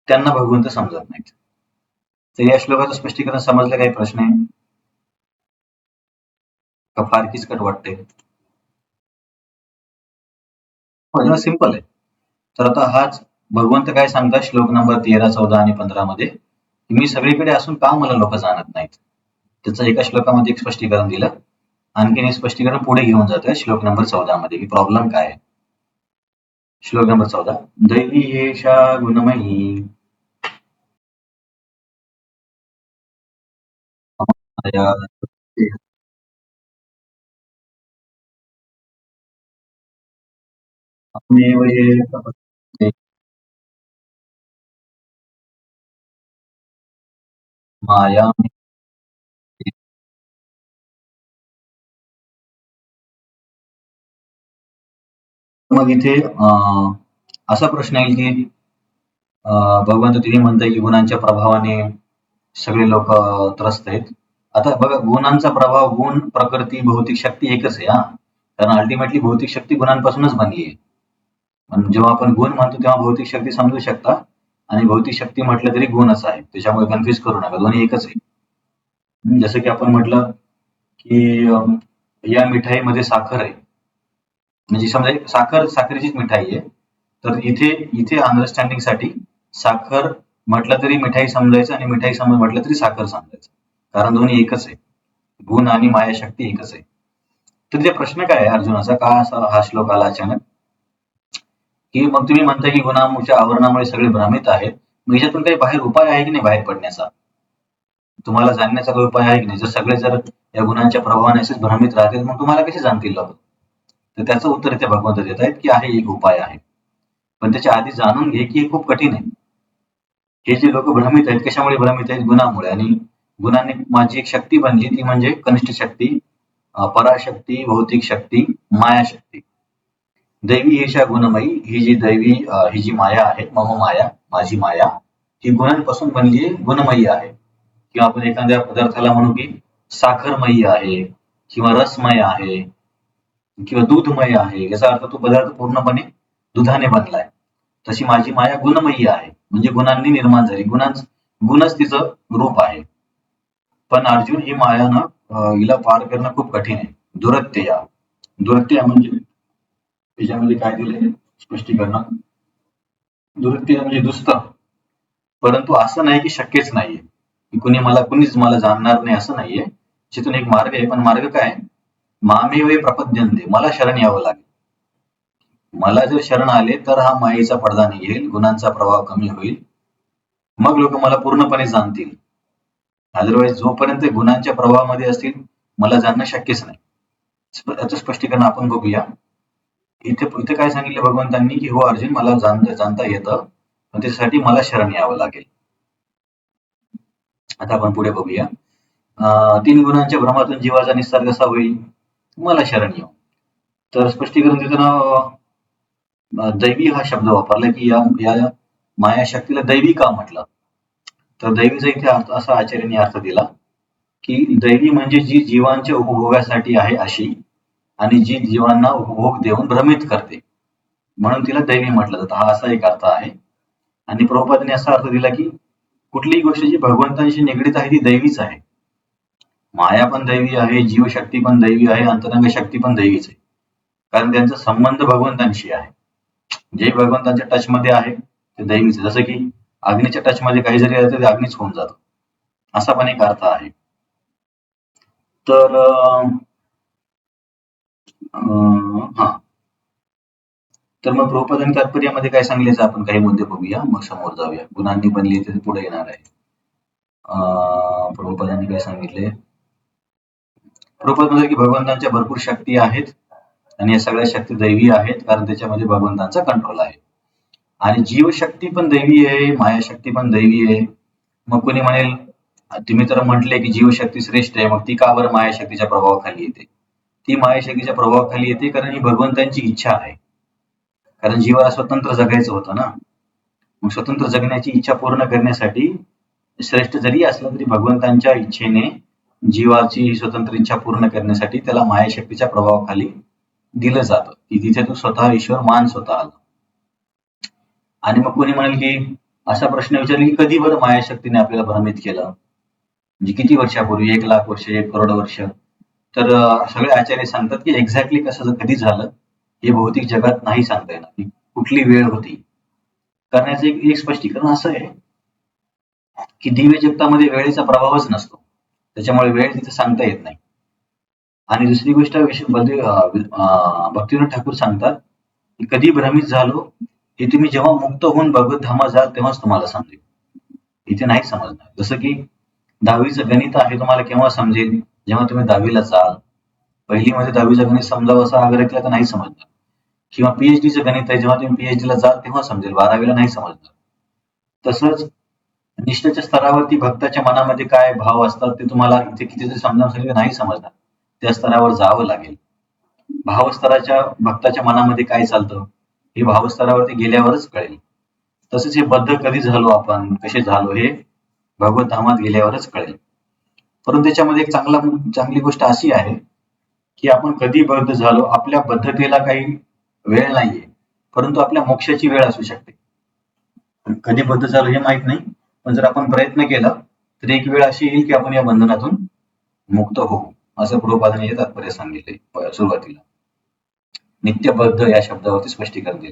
त्यांना भगवंत समजत नाहीत. तर या श्लोकाचं स्पष्टीकरण समजलं? काही प्रश्न आहे का फार किचकट वाटते? सिंपल आहे. तर आता हाच भगवंत काय सांगतात श्लोक नंबर 13, 14 आणि 15 मध्ये, मी सगळीकडे असून का मला लोक जाणत नाहीत. त्याचं एका श्लोकामध्ये एक स्पष्टीकरण दिलं. आणखीन एक स्पष्टीकरण पुढे घेऊन जातोय श्लोक नंबर 14 मध्ये, की प्रॉब्लेम काय आहे. श्लोक नंबर 14, दैवी एषा गुणमयी माया तमेव ये प्रपद्यते मायामेव. मग इथे असा प्रश्न येईल की भगवंत तुम्ही म्हणताय की गुणांच्या प्रभावाने सगळे लोक त्रस्त आहेत. आता बघा, गुणांचा प्रभाव, गुण, प्रकृती, भौतिक शक्ती एकच आहे हा. कारण अल्टिमेटली भौतिक शक्ती गुणांपासूनच बनली आहे. पण जेव्हा आपण गुण म्हणतो तेव्हा भौतिक शक्ती समजू शकता, आणि भौतिक शक्ती म्हटलं तरी गुणच आहे, त्याच्यामुळे कन्फ्युज करू नका, दोन्ही एकच आहे. जसं की आपण म्हटलं की या मिठाईमध्ये साखर आहे, म्हणजे समजा साखरेचीच मिठाई आहे, तर इथे इथे अंडरस्टँडिंगसाठी साखर म्हटलं तरी मिठाई समजायचं आणि मिठाई म्हटलं तरी साखर समजायचं, कारण दोन्ही एकच आहे. गुण आणि मायाशक्ती एकच आहे. तर ते प्रश्न काय आहे अर्जुनाचा, का असा हा श्लोक आला अचानक, की मग तुम्ही म्हणता की गुणांच्या आवरणामुळे सगळे भ्रमित आहेत, मग याच्यातून काही बाहेर उपाय आहे की नाही बाहेर पडण्याचा, तुम्हाला जाणण्याचा काही उपाय आहे की नाही. जर सगळे जर या गुणांच्या प्रभावाने असेच भ्रमित राहतील, मग तुम्हाला कसे जाणतील लोक. तर त्याचं उत्तर इथे भगवंत देत आहेत की आहे, एक उपाय आहे. पण त्याच्या आधी जाणून घे की हे खूप कठीण आहे. हे जे लोक भ्रमित आहेत, कशामुळे भ्रमित आहेत? गुणामुळे. आणि गुणांनी माझी एक शक्ती बनली, ती म्हणजे कनिष्ठ शक्ती, पराशक्ती, भौतिक शक्ती, मायाशक्ती. दैवी एषा गुणमयी, ही जी दैवी ही जी माया आहे, मम माया, माझी माया, ही गुणांपासून बनली आहे, गुणमयी आहे. किंवा आपण एखाद्या पदार्थाला म्हणू की साखरमयी आहे, किंवा रसमय आहे, किंवा दूधमय आहे, याचा अर्थ तो पदार्थ पूर्णपणे दुधाने बनलाय. तशी माझी माया गुणमयी आहे, म्हणजे गुणांनी निर्माण झाली, गुणच तिचं रूप आहे. पण अर्जुन, ही माया ना हिला पार करणं खूप कठीण आहे. दुरत्यया, दुरत्यया म्हणजे त्याच्यामध्ये काय दिलंय स्पष्टीकरण, दुरत्यया म्हणजे दुसतं. परंतु असं नाही की शक्यच नाहीये, की कुणीच मला जाणणार नाही, असं नाहीये. त्यातून एक मार्ग आहे, पण मार्ग काय? मामेव प्रपद्यन्ते, मला शरण यावं लागेल. मला जर शरण आले तर हा मायेचा पडदा निघेल, गुणांचा प्रभाव कमी होईल, मग लोक मला पूर्णपणे जाणतील. अदरवाईज जोपर्यंत गुणांच्या प्रभावामध्ये असतील, मला जाणणं शक्यच नाही. याचं स्पष्टीकरण आपण बघूया. इथे इथे काय सांगितलं भगवंतांनी, की हो अर्जुन, मला जाणता येतं, पण त्यासाठी मला शरण यावं लागेल. आता आपण पुढे बघूया. 3 गुणांच्या भ्रमातून जीवाचा निस्तार कसा होईल? मला शरण येऊ. तर स्पष्टीकरण देताना दैवी हा शब्द वापरला, की या मायाशक्तीला दैवी का म्हटलं? तर दैवीचा इथे असा आचार्यांनी अर्थ दिला, की दैवी म्हणजे जी जीवांच्या उपभोगासाठी आहे अशी, आणि जी जीवांना उपभोग देऊन भ्रमित करते, म्हणून तिला दैवी म्हटलं जातं. हा असा एक अर्थ आहे. आणि प्रभुपादांनी असा अर्थ दिला, की कुठलीही गोष्ट जी भगवंतांशी निगडीत आहे ती दैवीच आहे. माया पण दैवी आहे, जीवशक्ती पण दैवी आहे, अंतरंग शक्ती पण दैवीच आहे, कारण त्यांचा संबंध भगवंतांशी आहे. जे भगवंतांच्या टच मध्ये आहे ते दैवीच आहे. जसं की अग्नीच्या टच मध्ये काही जरी आलं तर ते अग्नीच होऊन जातं, असा पण एक अर्थ आहे. तर हा, तर मग प्रभुपादांनी तात्पर्यामध्ये काय सांगितल्याचं आपण काही मुद्दे बघूया, मग समोर जाऊया. गुणांनी बनली तर पुढे येणार आहे. प्रभुपादांनी काय सांगितले, प्रभुपाद म्हणजे की भगवंतांच्या भरपूर शक्ती आहेत, आणि या सगळ्या शक्ती दैवी आहेत, कारण त्याच्यामध्ये भगवंतांचा कंट्रोल आहे. आणि जीवशक्ती पण दैवी आहे, मायाशक्ती पण दैवी आहे. मग कोणी म्हणेल, तुम्ही तर म्हटले की जीवशक्ती श्रेष्ठ आहे, मग ती का बरं मायाशक्तीच्या प्रभावाखाली येते? ती मायाशक्तीच्या प्रभावाखाली येते, कारण ही भगवंतांची इच्छा आहे. कारण जीवाला स्वतंत्र जगायचं होतं ना. मग स्वतंत्र जगण्याची इच्छा पूर्ण करण्यासाठी श्रेष्ठ जरी असला तरी भगवंतांच्या इच्छेने जीवाची स्वतंत्र इच्छा पूर्ण करण्यासाठी त्याला मायाशक्तीच्या प्रभावाखाली दिलं जातं, की तिथे तू स्वतः ईश्वर मान स्वतःला. आणि मग कोणी म्हणेल की असा प्रश्न विचारला की कधी बरं मायाशक्तीने आपल्याला भ्रमित केलं, म्हणजे किती वर्षापूर्वी, 1,00,000 वर्ष, 1,00,00,000 वर्ष. तर सगळे आचार्य सांगतात की एक्झॅक्टली कसं कधी झालं हे भौतिक जगात नाही सांगता येणार, की कुठली वेळ होती. करण्याचं एक स्पष्टीकरण असं आहे की दिव्य जगतामध्ये वेळेचा प्रभावच नसतो, त्याच्यामुळे वेळ तिथे सांगता येत नाही. आणि दुसरी गोष्ट भक्तिविनोद ठाकूर सांगतात की कधी भ्रमित झालो हे तुम्ही जेव्हा मुक्त होऊन भगवत धामात जाल तेव्हाच तुम्हाला समजेल, इथे नाही समजणार. जसं की 10वीचं गणित आहे तुम्हाला केव्हा समजेल, जेव्हा तुम्ही 10वीला जाल. पहिलीमध्ये 10वीचं गणित समजावं असा आग्रह केला तर नाही समजणार. किंवा पीएचडीचं गणित आहे, जेव्हा तुम्ही पीएचडीला जाल तेव्हा समजेल, 12वीला नाही समजणार. तसंच निष्ठेच्या स्तरावरती भक्ताच्या मनामध्ये काय भाव असतात ते तुम्हाला इथे किती जरी समजावून सांगितलं नाही समजणार, त्या स्तरावर जावं लागेल. भावस्तराच्या भक्ताच्या मनामध्ये काय चालतं हे भावस्तरावरती गेल्यावरच कळेल. तसेच हे बद्ध कधी झालो आपण, कसे झालो हे भगवत धामात गेल्यावरच कळेल. परंतु त्याच्यामध्ये एक चांगली गोष्ट अशी आहे की आपण कधी बद्ध झालो, आपल्या बद्धतेला काही वेळ नाहीये, परंतु आपल्या मोक्षाची वेळ असू शकते. कधी बद्ध झालो हे माहित नाही, पण जर आपण प्रयत्न केला तर एक वेळ अशी येईल की आपण या बंधनातून मुक्त होऊ, असं प्रभुपादांनी हे तात्पर्य सांगितले सुरुवातीला. नित्यबद्ध या शब्दावरती स्पष्टीकरण दिले.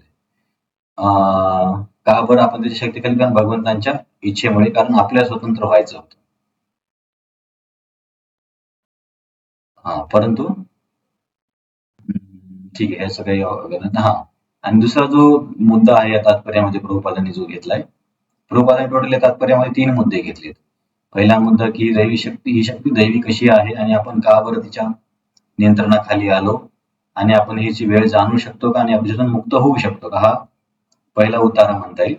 का बरं आपण त्याची शक्ती केली, कारण भगवंतांच्या इच्छेमुळे, कारण आपल्याला स्वतंत्र व्हायचं होतं. परंतु ठीक आहे, याचं काही आणि दुसरा जो मुद्दा आहे या तात्पर्यामध्ये प्रभुपादांनी जो घेतलाय, प्रभुपादांनी टोटल या तात्पर्यामध्ये 3 मुद्दे घेतलेत. पहिला मुद्दा की दैवी शक्ती, ही शक्ती दैवी कशी आहे आणि आपण का बरं तिच्या नियंत्रणाखाली आलो, आणि आपण ह्याची वेळ जाणू शकतो का आणि आपल्यातून मुक्त होऊ शकतो का, हा पहिला उतारा म्हणता येईल.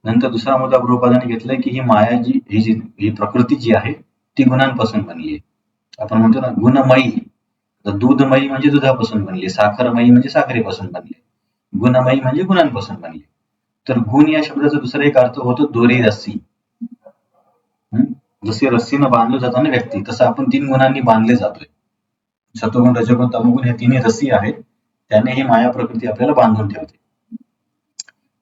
नंतर दुसरा मुद्दा प्रभुपादांनी घेतलाय की ही माया ही प्रकृती जी आहे ती गुणांपासून बनली आहे. आपण म्हणतो ना गुणमयी, दूधमयी म्हणजे दुधापासून बनली, साखरमयी म्हणजे साखरेपासून बनली, गुणमयी म्हणजे गुणांपासून बनली. तर गुण या शब्दाचा दुसरा एक अर्थ होतो दोरी रस्सी. जसे रस्सीनं बांधलं जातं ना व्यक्ती, तसं आपण 3 गुणांनी बांधले जातोय. सत्वगुण, रजोगुण, तमोगुण हे तिन्ही रस्सी आहेत, त्याने ही माया प्रकृती आपल्याला बांधून ठेवते.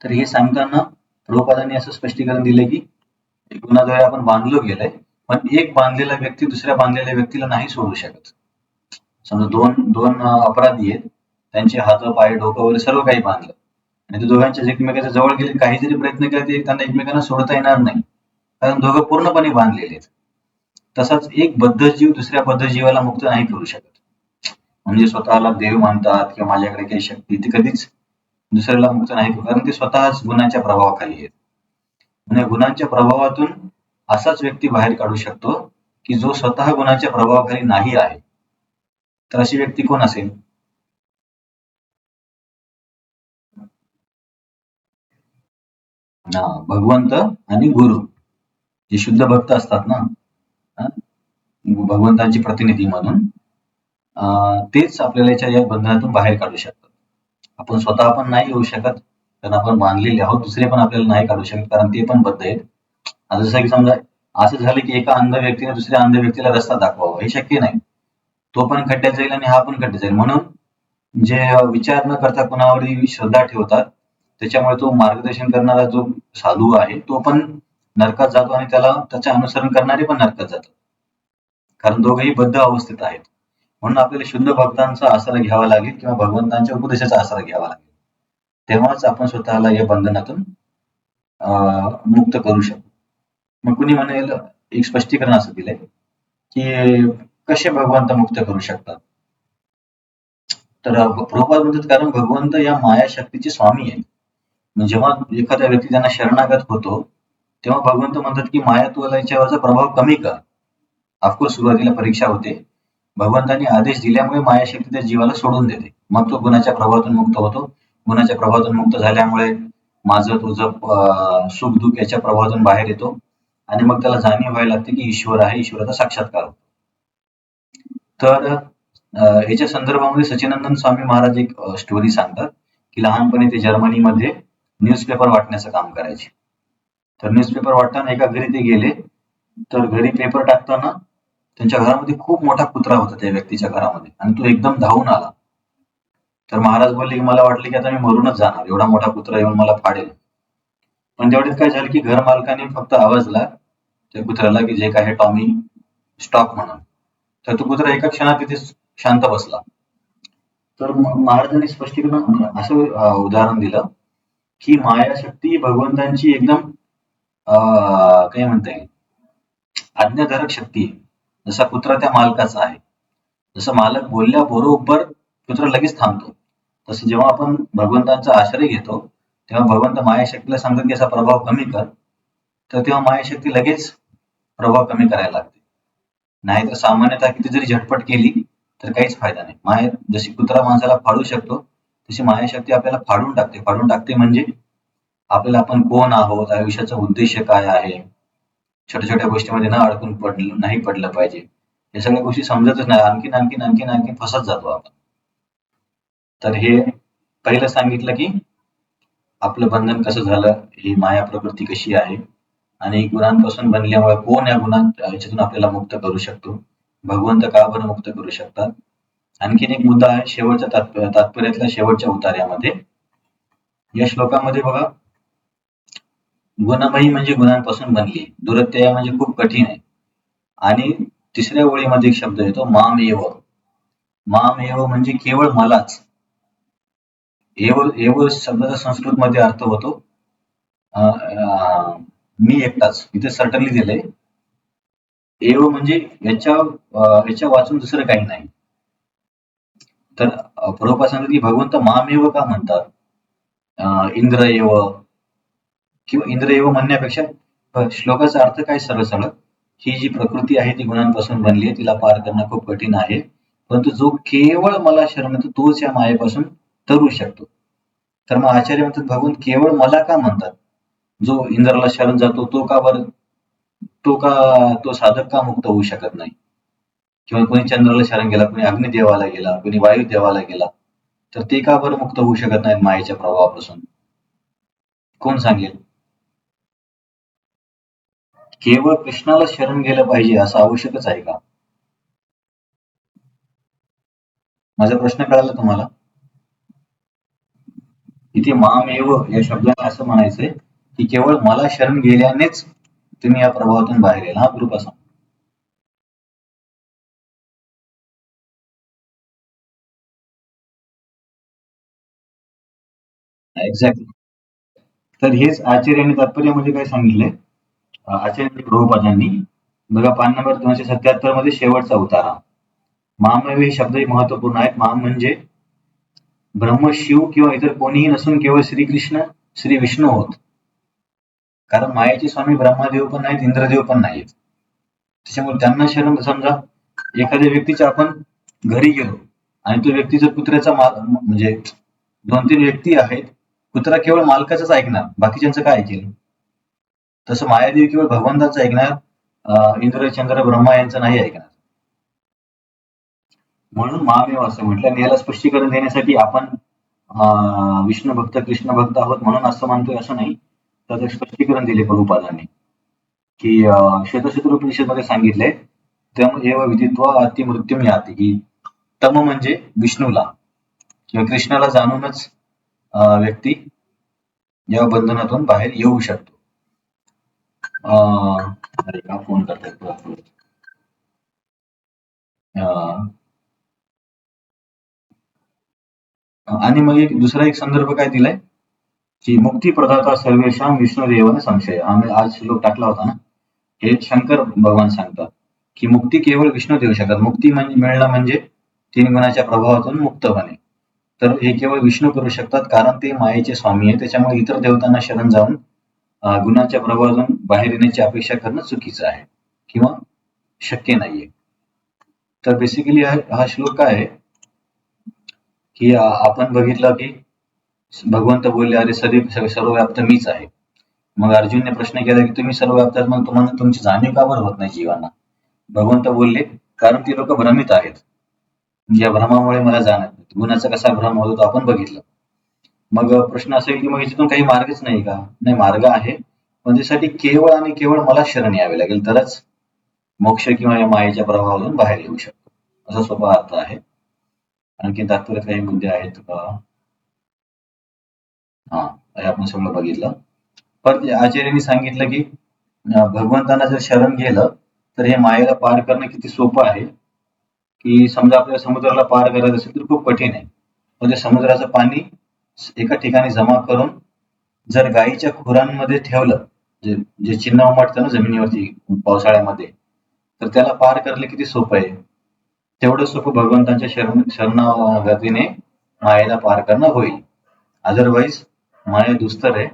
तर हे सांगताना प्रभुपादांनी असं स्पष्टीकरण दिले की गुणाद्वारे आपण बांधलो गेलंय, पण एक बांधलेला व्यक्ती दुसऱ्या बांधलेल्या व्यक्तीला नाही सोडू शकत. समजा दोन अपराधी आहेत, त्यांचे हात, पाय, डोकं वगैरे सर्व काही बांधलं आणि ते दोघांच्या एकमेकांच्या जवळ गेले, काही जरी प्रयत्न केला तरी त्यांना एकमेकांना सोडता येणार नाही, कारण दोघं पूर्णपणे बांधलेले आहेत. तसाच एक बद्ध जीव दुसऱ्या बद्ध जीवाला मुक्त नाही करू शकत. म्हणजे स्वतःला देव मानतात किंवा माझ्याकडे काही शक्ती, ती कधीच दुसऱ्याला मुक्त नाही करू, कारण ते स्वतःच गुणांच्या प्रभावाखाली आहेत. म्हणजे गुणांच्या प्रभावातून असाच व्यक्ती बाहेर काढू शकतो की जो स्वतः गुणांच्या प्रभावाखाली नाही आहे. तर अशी व्यक्ती कोण असेल? भगवंत आणि गुरु, जे शुद्ध भक्त असतात ना, भगवंतांची प्रतिनिधी म्हणून, तेच आपल्याला या बंधनातून बाहेर काढू शकतात. आपण स्वतः पण नाही येऊ शकत, कारण आपण बांधलेले आहोत. दुसरे पण आपल्याला नाही काढू शकत, कारण ते पण बद्ध आहेत. आता जसं की समजा असं झालं की एका अंध व्यक्तीने दुसऱ्या अंध व्यक्तीला रस्ता दाखवावा, हे शक्य नाही. तो पण खड्ड्यात जाईल आणि हा पण खड्ड्यात जाईल. म्हणून जे विचार न करता कोणावर श्रद्धा ठेवतात, त्याच्यामुळे तो मार्गदर्शन करणारा जो साधू आहे तो पण नरकात जातो आणि त्याचे अनुसरण करणारे पण नरकात जातात, कारण दोघेही बद्ध अवस्थेत आहेत. म्हणून आपल्याला शुद्ध भक्तांचा आसरा घ्यावा लागेल किंवा भगवंतांच्या उपदेशाचा आसरा घ्यावा लागेल, तेव्हाच आपण स्वतःला या बंधनातून मुक्त करू शकतो. मग कुणी म्हणेल, एक स्पष्टीकरण असं दिलंय की कसे भगवंत मुक्त करू शकतात. तर प्रभुपाद म्हणतात, कारण भगवंत या माया शक्तीचे स्वामी आहेत. जेव्हा एखाद्या व्यक्ती त्यांना शरणागत होतो तेव्हा भगवंत म्हणतात की माया तुला याच्यावरचा प्रभाव कमी कर. ऑफकोर्स सुरुवातीला परीक्षा होते, भगवंतांनी आदेश दिल्यामुळे माया शक्ती त्या जीवाला सोडून देते, मग तो गुणाच्या प्रभावातून मुक्त होतो. गुणाच्या प्रभावातून मुक्त झाल्यामुळे माझं तुझं सुख दुःख याच्या प्रभावातून बाहेर येतो आणि मग त्याला जाणीव व्हायला लागते की ईश्वर आहे, ईश्वराचा साक्षात्कार होतो. तर याच्या संदर्भामध्ये सच्चिदानंद स्वामी महाराज एक स्टोरी सांगतात की लहानपणी ते जर्मनीमध्ये न्यूजपेपर वाटण्याचं काम करायचे. तर न्यूजपेपर वाटताना एका घरी ते गेले, तर घरी पेपर टाकताना त्यांच्या घरामध्ये खूप मोठा कुत्रा होता त्या व्यक्तीच्या घरामध्ये आणि तो एकदम धावून आला. तर महाराज बोलले की मला वाटले की आता मी मरूनच जाणार, एवढा मोठा कुत्रा येऊन मला फाडेल. पण तेवढ्यात काय झालं की घर मालकाने फक्त आवाजला त्या कुत्र्याला की जे काय टॉमी स्टॉप म्हणून. तर तो कुत्रा एका क्षणात तिथे शांत बसला. तर मग महाराजांनी स्पष्टीकरण असं उदाहरण दिलं की मायाशक्ती भगवंतांची एकदम काय म्हणता येईल आज्ञाधारक शक्ती आहे. जसा कुत्रा त्या मालकाचा आहे, जसं मालक बोलल्याबरोबर कुत्रा लगेच थांबतो, तसं जेव्हा आपण भगवंतांचा आश्रय घेतो तेव्हा भगवंत मायाशक्तीला सांगतात की याचा प्रभाव कमी कर, तर तेव्हा मायाशक्ती लगेच प्रभाव कमी करायला लागते. नाहीतर सामान्यतः किती जरी झटपट केली तर काहीच फायदा नाही. माया जशी कुत्रा माणसाला फाडू शकतो तशी मायाशक्ती आपल्याला फाडून टाकते. फाडून टाकते म्हणजे आपल्याला आपण कोण आहोत, आयुष्याचा उद्देश काय आहे, छोट्या छोट्या गोष्टीमध्ये न अडकून नाही पडलं पाहिजे, या सगळ्या गोष्टी समजतच नाही. आणखीन आणखीन आणखीन आणखीन फसत जातो आपण. तर हे पहिलं सांगितलं की आपलं बंधन कसं झालं, ही माया प्रकृती कशी आहे आणि गुणांपासून बनल्यामुळे कोण या याच्यातून आपल्याला मुक्त करू शकतो, भगवंत का बरं मुक्त करू शकतात. आणखीन एक मुद्दा आहे शेवटच्या तात्पर्यातल्या शेवटच्या उतार्यामध्ये. या श्लोकामध्ये बघा, गुणमयी म्हणजे गुणांपासून बनली, दुरत्यय म्हणजे खूप कठीण आहे. आणि तिसऱ्या ओळीमध्ये एक शब्द येतो मामेव. मामेव म्हणजे केवळ मलाच. एव शब्दाचा संस्कृत मध्ये अर्थ होतो मी एकटाच. इथे सर्टनली दिलंय. एव म्हणजे याच्या वाचून दुसरं काही नाही. तर प्रभुपाद सांगतात की भगवंत मामेव का म्हणतात, इंद्र एव किंवा इंद्र एव म्हणण्यापेक्षा श्लोकाचा अर्थ काय सरळ सरळ, ही जी प्रकृती आहे ती गुणांपासून बनली आहे, तिला पार करणं खूप कठीण आहे, परंतु जो केवळ मला शरण येतो तोच या मायेपासून तरू शकतो. तर मग आचार्य म्हणतात भगवंत केवळ मला का म्हणतात, जो इंद्राला शरण जातो तो का बरं, तो साधक का मुक्त होऊ शकत नाही, किंवा कोणी चंद्राला शरण गेला, कोणी अग्निदेवाला गेला, कोणी वायुदेवाला गेला, तर ते का बरं मुक्त होऊ शकत नाहीत मायेच्या प्रभावापासून, कोण सांगेल. केवळ कृष्णाला शरण गेलं पाहिजे असं आवश्यकच आहे का? माझा प्रश्न कळाला तुम्हाला? इथे मामेव या शब्दाने असं म्हणायचंय की केवळ मला शरण गेल्यानेच तुम्ही या प्रभावातून बाहेर येईल. हा ग्रुप असा एक्झॅक्टली. तर हेच आचार्यांनी तात्पर्यामध्ये काय सांगितलंय, आचार्य प्रभुपादांनी बघा पान नंबर 277 मध्ये शेवटचा उतारा. मामेव हे शब्दही महत्वपूर्ण आहेत. माम म्हणजे ब्रह्म, शिव किंवा इतर कोणीही नसून केवळ श्रीकृष्ण श्री विष्णू होत. कारण मायेचे स्वामी ब्रह्मदेव पण नाहीत, इंद्रदेव पण नाहीत. त्याच्यामुळे त्यांना शरण, समजा एखाद्या व्यक्तीच्या आपण घरी गेलो आणि तो व्यक्ती जर कुत्र्याचा म्हणजे 2-3 व्यक्ती आहेत, कुत्रा केवळ मालकाचंच ऐकणार, बाकीच्यांचं काय ऐकेल. तसं मायादेवी केवळ भगवंताचं ऐकणार, इंद्र चंद्र ब्रह्मा यांचं नाही ऐकणार. म्हणून महामेव असं म्हटलं. आणि याला स्पष्टीकरण देण्यासाठी आपण विष्णू भक्त कृष्ण भक्त आहोत म्हणून असं मानतोय असं नाही, त्याचं स्पष्टीकरण दिले प्रभुपादांनी की श्वेतसूत्र उपनिषदमध्ये सांगितलंय तम एव विदित्वा अतिमृत्युम याति, की तम म्हणजे विष्णूला किंवा कृष्णाला जाणूनच व्यक्ती या बंधनातून बाहेर येऊ शकतो. अरे का फोन करतायत. आणि मग एक दुसरा एक संदर्भ काय दिलाय की मुक्ती प्रदाता सर्वेशाम विष्णुदेवाने संशय. आम्ही आज श्लोक टाकला होता ना, हे शंकर भगवान सांगतात की मुक्ती केवळ विष्णू देऊ शकतात. मुक्ती म्हणजे मिळणं म्हणजे 3 गुणाच्या प्रभावातून मुक्त होणे. तर हे केवळ विष्णू करू शकतात, कारण ते मायेचे स्वामी आहे. त्याच्यामुळे इतर देवतांना शरण जाऊन गुणाच्या प्रभावातून बाहेर येण्याची अपेक्षा करणं चुकीचं आहे किंवा शक्य नाहीये. तर बेसिकली हा श्लोक काय आहे की आपण बघितलं की भगवंत बोलले अरे सर्वव्याप्त मीच आहे. मग अर्जुनने प्रश्न केला की तुम्ही सर्वव्याप्त आहात, मग तुम्हाला तुमची जाणीव का बरं होत नाही जीवांना. भगवंत बोलले कारण ती लोक भ्रमित आहेत. या भ्रमामुळे मला जाणत नाही. गुणाचा कसा भ्रम होतो तो आपण बघितलं. मग प्रश्न असा की मग याच्यातून काही मार्गच नाही का? नाही, मार्ग आहे, पण त्यासाठी केवळ आणि केवळ मला शरण यावे लागेल, तरच मोक्ष किंवा या मायेच्या प्रभावातून बाहेर येऊ शकतो, असा सोपा अर्थ आहे. आणखी तात्पर्यात काही मुद्दे आहेत का? हा, हे आपण सगळं बघितलं. पण आचार्यांनी सांगितलं की भगवंतांना जर शरण गेलं तर हे मायेला पार करणं किती सोपं आहे, की समजा आपल्याला समुद्राला पार करायचं असेल तर खूप कठीण आहे. म्हणजे समुद्राचं पाणी एका ठिकाणी जमा करून जर गायीच्या खुरांमध्ये ठेवलं, जे जे चिन्ह उमटतं ना जमिनीवरती पावसाळ्यामध्ये, तर त्याला पार करणं किती सोपं आहे. तेवढं सोपं भगवंतांच्या शरणागतीने मायेला पार करणं होईल. अदरवाईज माया दुस्तर आहे.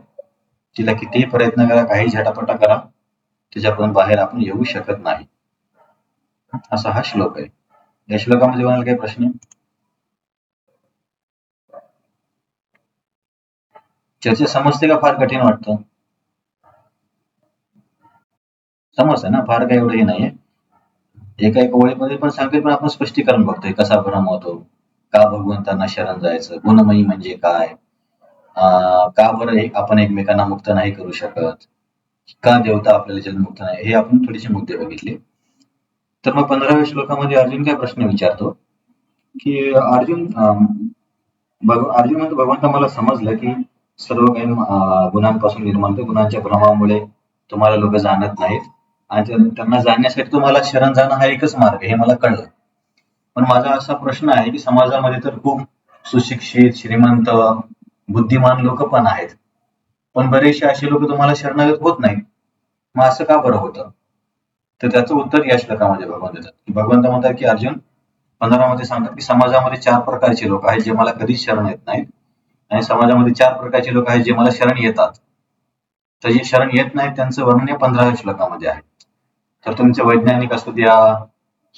तिला कितीही प्रयत्न करा, काही झटापटा करा, त्याच्याकडून बाहेर आपण येऊ शकत नाही. असा हा श्लोक आहे. या श्लोकामध्ये कोणाला काही प्रश्न? चर्चा समजते का फार कठीण वाटतं? समजतं ना, फार काही एवढं हे नाहीये. एका एका ओळीमध्ये पण सांगते, पण आपण स्पष्टीकरण बघतोय कसा भ्रम होतो, का भगवंतांना शरण जायचं, गुणमयी म्हणजे काय, का बरं आपण एकमेकांना मुक्त नाही करू शकत, का देवता आपल्याला जन्ममुक्त नाही, हे आपण थोडेसे मुद्दे बघितले. तर मग 15व्या श्लोकामध्ये अर्जुन काय प्रश्न विचारतो, की अर्जुन म्हणतो, भगवंता मला समजलं की सर्व काही गुणांपासून निर्माण होते, गुणांच्या भ्रमामुळे तुम्हाला लोक जाणत नाहीत आणि त्यांना जाणण्यासाठी तुम्हाला शरण जाणं हा एकच मार्ग आहे, हे मला कळलं. पण माझा असा प्रश्न आहे की समाजामध्ये तर खूप सुशिक्षित, श्रीमंत, बुद्धिमान लोक पण आहेत, पण बरेचसे असे लोक तुम्हाला शरणागत होत नाहीत. मग असं का बरं होतं? तर त्याचं उत्तर या श्लोकामध्ये भगवान देतात, की भगवंत म्हणतात की अर्जुन, 15 मध्ये सांगतात की समाजामध्ये 4 प्रकारचे लोक आहेत जे मला कधीच शरण येत नाहीत, आणि समाजामध्ये 4 प्रकारचे लोक आहेत जे मला शरण येतात. तर जे शरण येत नाहीत त्यांचं वर्णन या 15व्या श्लोकामध्ये आहे. तर तुमचे वैज्ञानिक असू द्या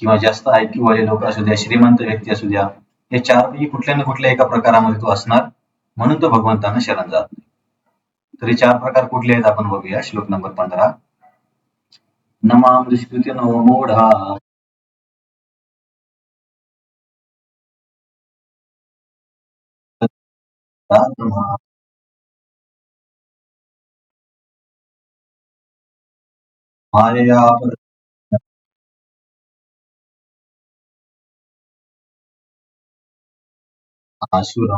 किंवा जास्त IQ वाले लोक असू द्या, श्रीमंत व्यक्ती असू द्या, या 4 पैकी कुठल्या ना कुठल्या एका प्रकारामध्ये तो असणार, म्हणून तो भगवंतांना शरण जात नाही. तर हे 4 प्रकार कुठले आहेत आपण बघूया. श्लोक नंबर 15. नमाम दुष्कृती नो मूढा मायया आसुर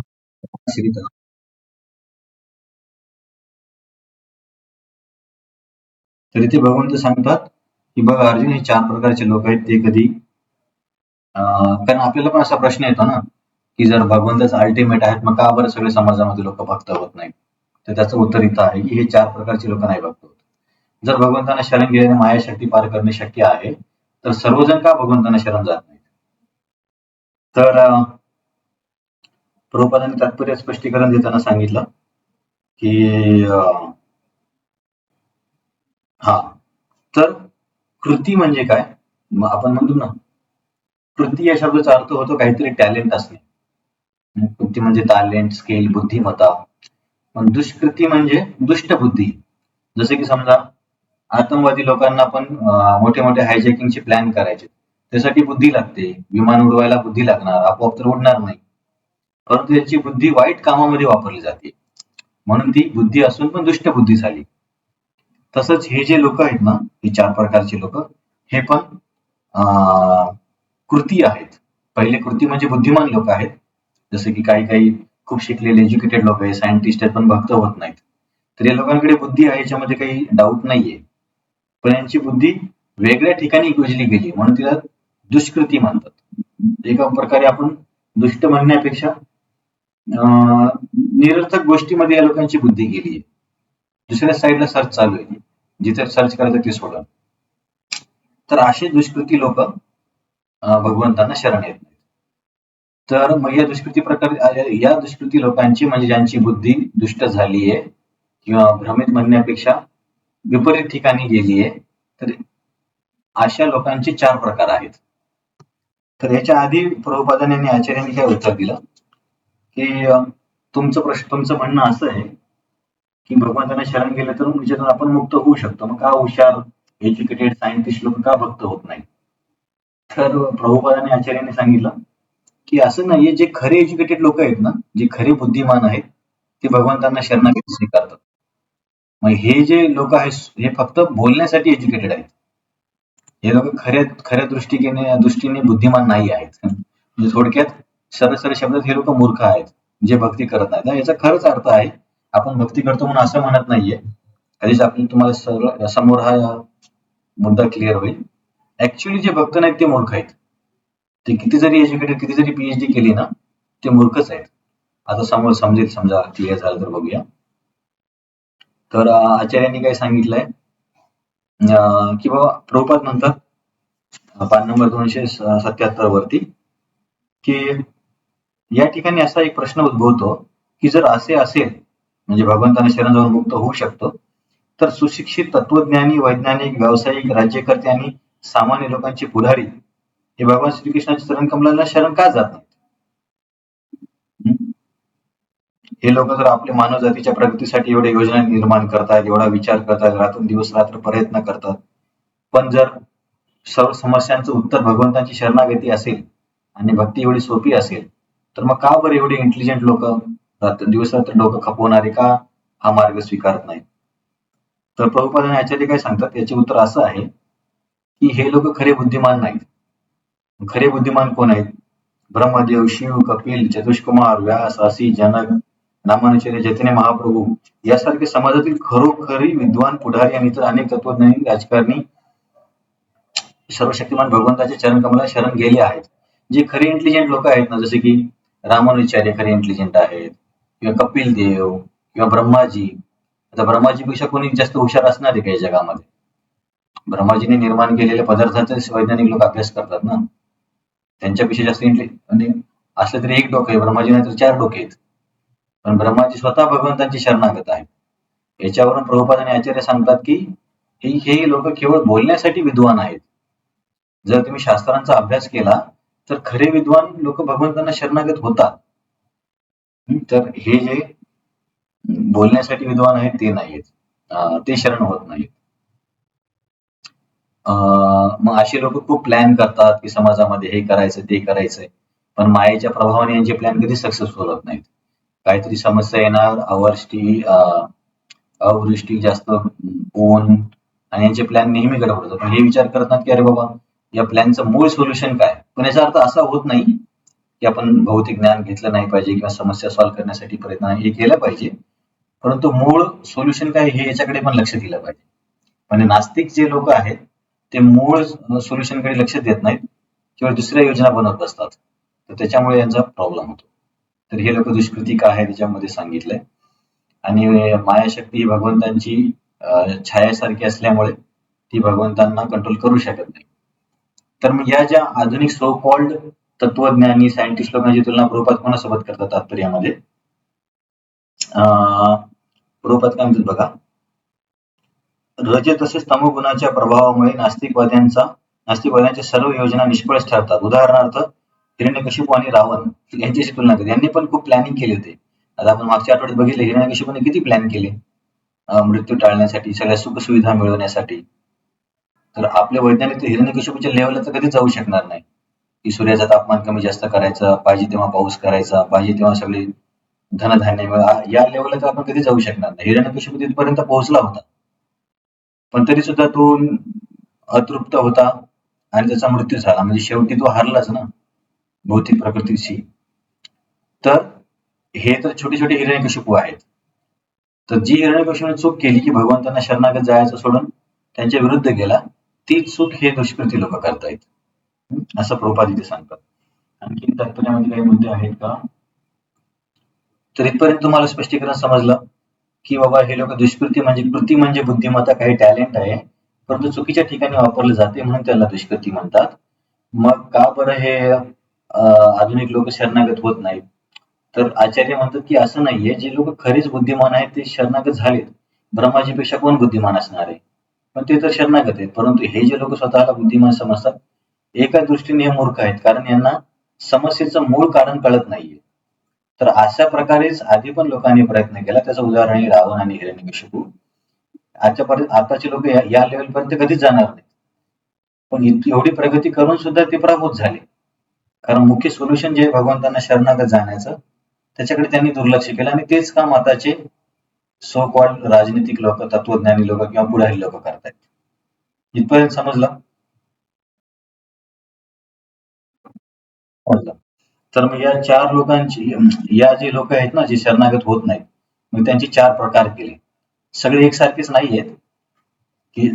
श्रित. तर इथे भगवंत सांगतात की बघा अर्जुन, हे 4 प्रकारचे लोक आहेत, ते कधी कारण आपल्याला पण असा प्रश्न येतो ना, की जर भगवंतच अल्टिमेट आहेत, मग का बरं सगळे समाजामध्ये लोक भक्त होत नाहीत? तर त्याचं उत्तर इथं आहे की हे 4 प्रकारचे लोक नाही भक्त होत. जर भगवंतांना शरण गेल्याने मायाशक्ती पार करणे शक्य आहे, तर सर्वजण का भगवंतांना शरण जात नाहीत? तर प्रभुपादांनी तात्पर्य स्पष्टीकरण देताना सांगितलं की हा, तर कृती म्हणजे काय? मग आपण म्हणतो ना, कृती या शब्दाचा अर्थ होतो काहीतरी टॅलेंट असणे. कृती म्हणजे टॅलेंट, स्किल, बुद्धिमत्ता. पण दुष्कृती म्हणजे दुष्ट बुद्धी. जसे की समजा आतंकवादी लोकांना पण मोठे मोठे हायजॅकिंगचे प्लॅन करायचे, त्यासाठी बुद्धी लागते. विमान उडवायला बुद्धी लागणार, आपोआप तर उडणार नाही. परंतु त्याची बुद्धी वाईट कामामध्ये वापरली जाते, म्हणून ती बुद्धी असून पण दुष्ट बुद्धी झाली. तसंच हे जे लोक आहेत ना, हे 4 प्रकारचे लोक, हे पण कृती आहेत. पहिले कृती म्हणजे बुद्धिमान लोक आहेत, जसे की काही काही खूप शिकलेले एज्युकेटेड लोक आहेत, सायंटिस्ट आहेत, पण भक्त होत नाहीत. तर या लोकांकडे बुद्धी आहे, याच्यामध्ये काही डाऊट नाहीये. पण यांची बुद्धी वेगळ्या ठिकाणी योजली गेली, म्हणून तिला दुष्कृती म्हणतात. एका प्रकारे आपण दुष्ट म्हणण्यापेक्षा निरर्थक गोष्टीमध्ये या लोकांची बुद्धी गेली आहे. दुसऱ्या साईडला सर्च चालू आहे, जिथे सर्च करायचं ते सोडा. तर असे दुष्कृती लोक भगवंतांना शरण येत नाहीत. तर मग या दुष्कृती प्रकार, या दुष्कृती लोकांची म्हणजे ज्यांची बुद्धी दुष्ट झाली आहे किंवा भ्रमित म्हणण्यापेक्षा विपरीत ठिकाणी गेली आहे, तर अशा लोकांचे 4 प्रकार आहेत. तर याच्या आधी प्रभुपादांनी आणि आचार्यांनी काय उत्तर दिलं, की तुमचं म्हणणं असं आहे की भगवंतांना शरण गेलं तर त्याच्यातून आपण मुक्त होऊ शकतो, मग का हुशार एज्युकेटेड सायंटिस्ट लोक का भक्त होत नाही? तर प्रभुपादांनी आचार्यांनी सांगितलं की असं नाहीये, जे खरे एज्युकेटेड लोक आहेत ना, जे खरे बुद्धिमान आहेत, ते भगवंतांना शरणागती स्वीकारतात. मग हे जे लोक आहेत हे फक्त बोलण्यासाठी एज्युकेटेड आहेत. हे लोक खऱ्या खऱ्या दृष्टीने बुद्धिमान नाही आहेत. म्हणजे थोडक्यात सरळ सरळ शब्दात हे लोक मूर्ख आहेत, जे भक्ती करत नाहीत. याचा खरंच अर्थ आहे, आपण भक्ती करतो म्हणून असं म्हणत नाहीये. कधीच आपण तुम्हाला सरळ समोर हा मुद्दा क्लिअर होईल. ऍक्च्युली जे भक्त नाहीत ते मूर्ख आहेत. ते किती जरी एज्युकेटेड, किती जरी पीएचडी केली ना, ते मूर्खच आहेत. आता समोर समजेल, समजा क्लिअर झालं तर बघूया. तर आचार्यांनी काय सांगितलंय की बाबा प्रभुपाद म्हणतात पान नंबर 277 वरती की या ठिकाणी असा एक प्रश्न उद्भवतो की जर असे असेल, म्हणजे भगवंताने शरण जाऊन मुक्त होऊ शकतो, तर सुशिक्षित तत्वज्ञानी, वैज्ञानिक, व्यावसायिक, राज्यकर्ते आणि सामान्य लोकांचे पुढारी हे भगवान श्रीकृष्णाच्या चरण कमलाला शरण का जात नाहीत? हे लोक जर आपल्या मानव जातीच्या प्रगतीसाठी एवढ्या योजना निर्माण करतात, एवढा विचार करतात, रात्र दिवस रात्र प्रयत्न करतात, पण जर सर्व समस्यांचं उत्तर भगवंतांची शरणागती असेल आणि भक्ती एवढी सोपी असेल, तर मग का बरं एवढे इंटेलिजंट लोक दिवस रात्र डोकं खपवणारे का हा मार्ग स्वीकारत नाहीत? तर प्रभुपाद आणि आचार्य काय सांगतात, याचे उत्तर असं आहे की हे लोक खरे बुद्धिमान नाहीत. खरे बुद्धिमान कोण आहेत? ब्रह्मदेव, शिव, कपिल, चतुष्कुमार, व्यास, असी, जनक, रामानुचार्य, चैतन्य महाप्रभू यासारखे समाजातील खरोखरी विद्वान पुढारी आणि इतर अनेक तत्वज्ञानी, राजकारणी सर्वशक्तिमान भगवंताच्या चरणकमलाला शरण गेले आहेत. जे खरे इंटेलिजंट लोक आहेत ना, जसे की रामानुचार्य खरे इंटेलिजंट आहेत, किंवा कपिल देव, किंवा ब्रह्माजी. आता ब्रह्माजीपेक्षा कोणी जास्त हुशार असणार आहे काही जगामध्ये? ब्रह्माजीने निर्माण केलेल्या पदार्थाचा वैज्ञानिक लोक अभ्यास करतात ना, त्यांच्यापेक्षा जास्त म्हणजे असलं तरी एक डोकं आहे, ब्रह्माजी नाही तर 4 डोके आहेत. पण ब्रह्माजी स्वतः भगवंतांची शरणागत आहे. याच्यावरून प्रभुपाद आणि आचार्य सांगतात की हे लोक केवळ बोलण्यासाठी विद्वान आहेत. जर तुम्ही शास्त्रांचा अभ्यास केला तर खरे विद्वान लोक भगवंतांना शरणागत होतात. तर हे जे बोलण्यासाठी विद्वान आहेत ते नाहीत, ते शरण होत नाहीत. मग असे लोक खूप प्लॅन करतात की समाजामध्ये हे करायचं ते करायचंय, पण मायेच्या प्रभावाने यांचे प्लॅन कधी सक्सेसफुल होत नाहीत. काहीतरी समस्या येणार, अवृष्टी, जास्त ऊन, आणि यांचे प्लॅन नेहमी गडबड होतात. पण हे विचार करतात की अरे बाबा या प्लॅनचं मूळ सोल्युशन काय? पण याचा अर्थ असा होत नाही की आपण भौतिक ज्ञान घेतलं नाही पाहिजे किंवा समस्या सॉल्व्ह करण्यासाठी प्रयत्न हे केलं पाहिजे, परंतु मूळ सोल्युशन काय हे याच्याकडे पण लक्ष दिलं पाहिजे. म्हणजे नास्तिक जे लोक आहेत ते मूळ सोल्युशनकडे लक्ष देत नाहीत किंवा दुसऱ्या योजना बनवत बसतात, तर त्याच्यामुळे यांचा प्रॉब्लेम होतो. तर हे लोक दुष्कृती काय आहे त्याच्यामध्ये सांगितलंय. आणि मायाशक्ती ही भगवंतांची छायासारखी असल्यामुळे ती भगवंतांना कंट्रोल करू शकत नाही. तर मग या ज्या आधुनिक सो कॉल्ड तत्वज्ञानी, सायंटिस्ट लोकांची तुलना प्रभुपाद कोणासोबत करतात तात्पर्यामध्ये? प्रभुपाद काय म्हणतात बघा, रज तसेच तमोगुणाच्या प्रभावामुळे नास्तिकवाद्यांच्या सर्व योजना निष्फळच ठरतात. उदाहरणार्थ हिरण्यकशिपू आणि रावण यांच्याशी तुलना करते. यांनी पण खूप प्लॅनिंग केली होती. आता आपण मागच्या आठवड्यात बघितले, हिरण्यकशिपूने किती प्लॅन केले मृत्यू टाळण्यासाठी, सगळ्या सुखसुविधा मिळवण्यासाठी. तर आपले वैज्ञानिक हिरण्यकशिपूच्या लेवलला तर कधीच जाऊ शकणार नाही की सूर्याचं तापमान कमी जास्त करायचं, पाहिजे तेव्हा पाऊस करायचा, पाहिजे तेव्हा सगळे धनधान्य या लेवलला तर आपण कधी जाऊ शकणार नाही. हिरण्यकशिपू तिथपर्यंत पोहोचला होता, पण तरी सुद्धा तो अतृप्त होता आणि त्याचा मृत्यू झाला. म्हणजे शेवटी तो हारलाच ना भौतिक प्रकृतीशी. तर हे तर छोटे छोटे हिरण्यकशिपू आहेत. तर जी हिरण्यकशिपूने चूक केली की भगवंतांना शरणागत जायचं सोडून त्यांच्या विरुद्ध गेला, ती चूक हे दुष्कृती लोक करतायत, असं प्रभुपाद इथे सांगतात. आणखी तात्पर्यामध्ये काही मुद्दे आहेत का? तर इथपर्यंत तुम्हाला स्पष्टीकरण समजलं की बाबा हे लोक दुष्कृती म्हणजे, कृती म्हणजे बुद्धिमत्ता, काही टॅलेंट आहे, परंतु चुकीच्या ठिकाणी वापरलं जाते म्हणून त्याला दुष्कृती म्हणतात. मग का बरं हे आधुनिक लोक शरणागत होत नाहीत? तर आचार्य म्हणतात की असं नाहीये, जे लोक खरेच बुद्धिमान आहेत ते शरणागत झालेत. ब्रह्माजीपेक्षा कोण बुद्धिमान असणार आहे? पण ते तर शरणागत आहेत. परंतु हे जे लोक स्वतःला बुद्धिमान समजतात, एका दृष्टीने हे मूर्ख आहेत, कारण यांना समस्येचं मूळ कारण कळत नाहीये. तर अशा प्रकारेच आधी पण लोकांनी प्रयत्न केला. त्याचं उदाहरण आहे रावण आणि हिरण्यकशिपू. आताचे लोक या लेवलपर्यंत कधीच जाणार नाही, पण एवढी प्रगती करून सुद्धा ते पराभूत झाले. कारण मुख्य सोल्युशन जे भगवंतांना शरणागत जाण्याचं त्याच्याकडे त्यांनी दुर्लक्ष केलं आणि तेच काम आताचे सो कॉल्ड राजनीतिक लोक, तत्वज्ञानी लोक किंवा पुढारी लोक करतायत. इथपर्यंत समजलं? तर मग या 4 लोकांची, या जे लोक आहेत ना, जे शरणागत होत नाहीत, मग त्यांचे 4 प्रकार केले. सगळे एकसारखेच नाहीयेत, की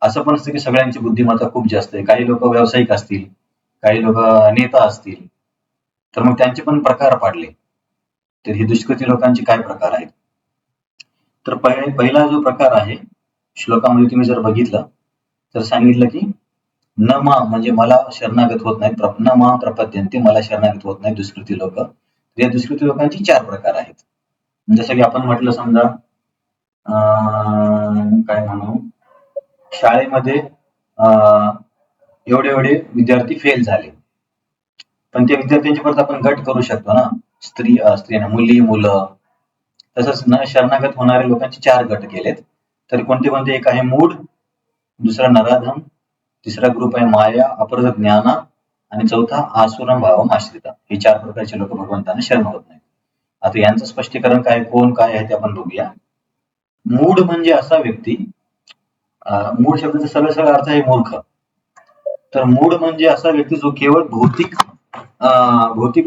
असं पण असतं की सगळ्यांची बुद्धिमत्ता खूप जास्त आहे. काही लोक व्यावसायिक असतील, काही लोक नेता असतील, तर मग त्यांचे पण प्रकार पाडले. तर हे दुष्कृती लोकांचे काय प्रकार आहेत? तर पहिला जो प्रकार आहे, श्लोकामध्ये तुम्ही जर बघितलं तर सांगितलं की न मा म्हणजे मला शरणागत होत नाहीत, न मा प्रपद्यन्ते, मला शरणागत होत नाहीत दुष्कृती लोक. या दुष्कृती लोकांची 4 प्रकार आहेत. जसं की आपण म्हटलं समजा काय म्हणू, शाळेमध्ये एवढे एवढे विद्यार्थी फेल झाले, पण त्या विद्यार्थ्यांचे परत आपण गट करू शकतो ना, स्त्रियांना, मुली, मुलं. तसंच न शरणागत होणाऱ्या लोकांचे 4 गट केलेत. तर कोणते कोणते? एक आहे मूढ, दुसरा नराधम, तिसरा ग्रुप आहे माया, अपहृत ज्ञाना आणि चौथा आसुरम भावम आश्रिता. हे 4 प्रकारचे लोक भगवंतांना शरण होत नाहीत. आता यांचं स्पष्टीकरण काय, कोण काय आहे ते आपण बघूया. मूढ म्हणजे असा व्यक्ती, मूढ शब्दाचा सरळ सरळ अर्थ आहे मूर्ख. तर मूढ म्हणजे असा व्यक्ती जो केवळ भौतिक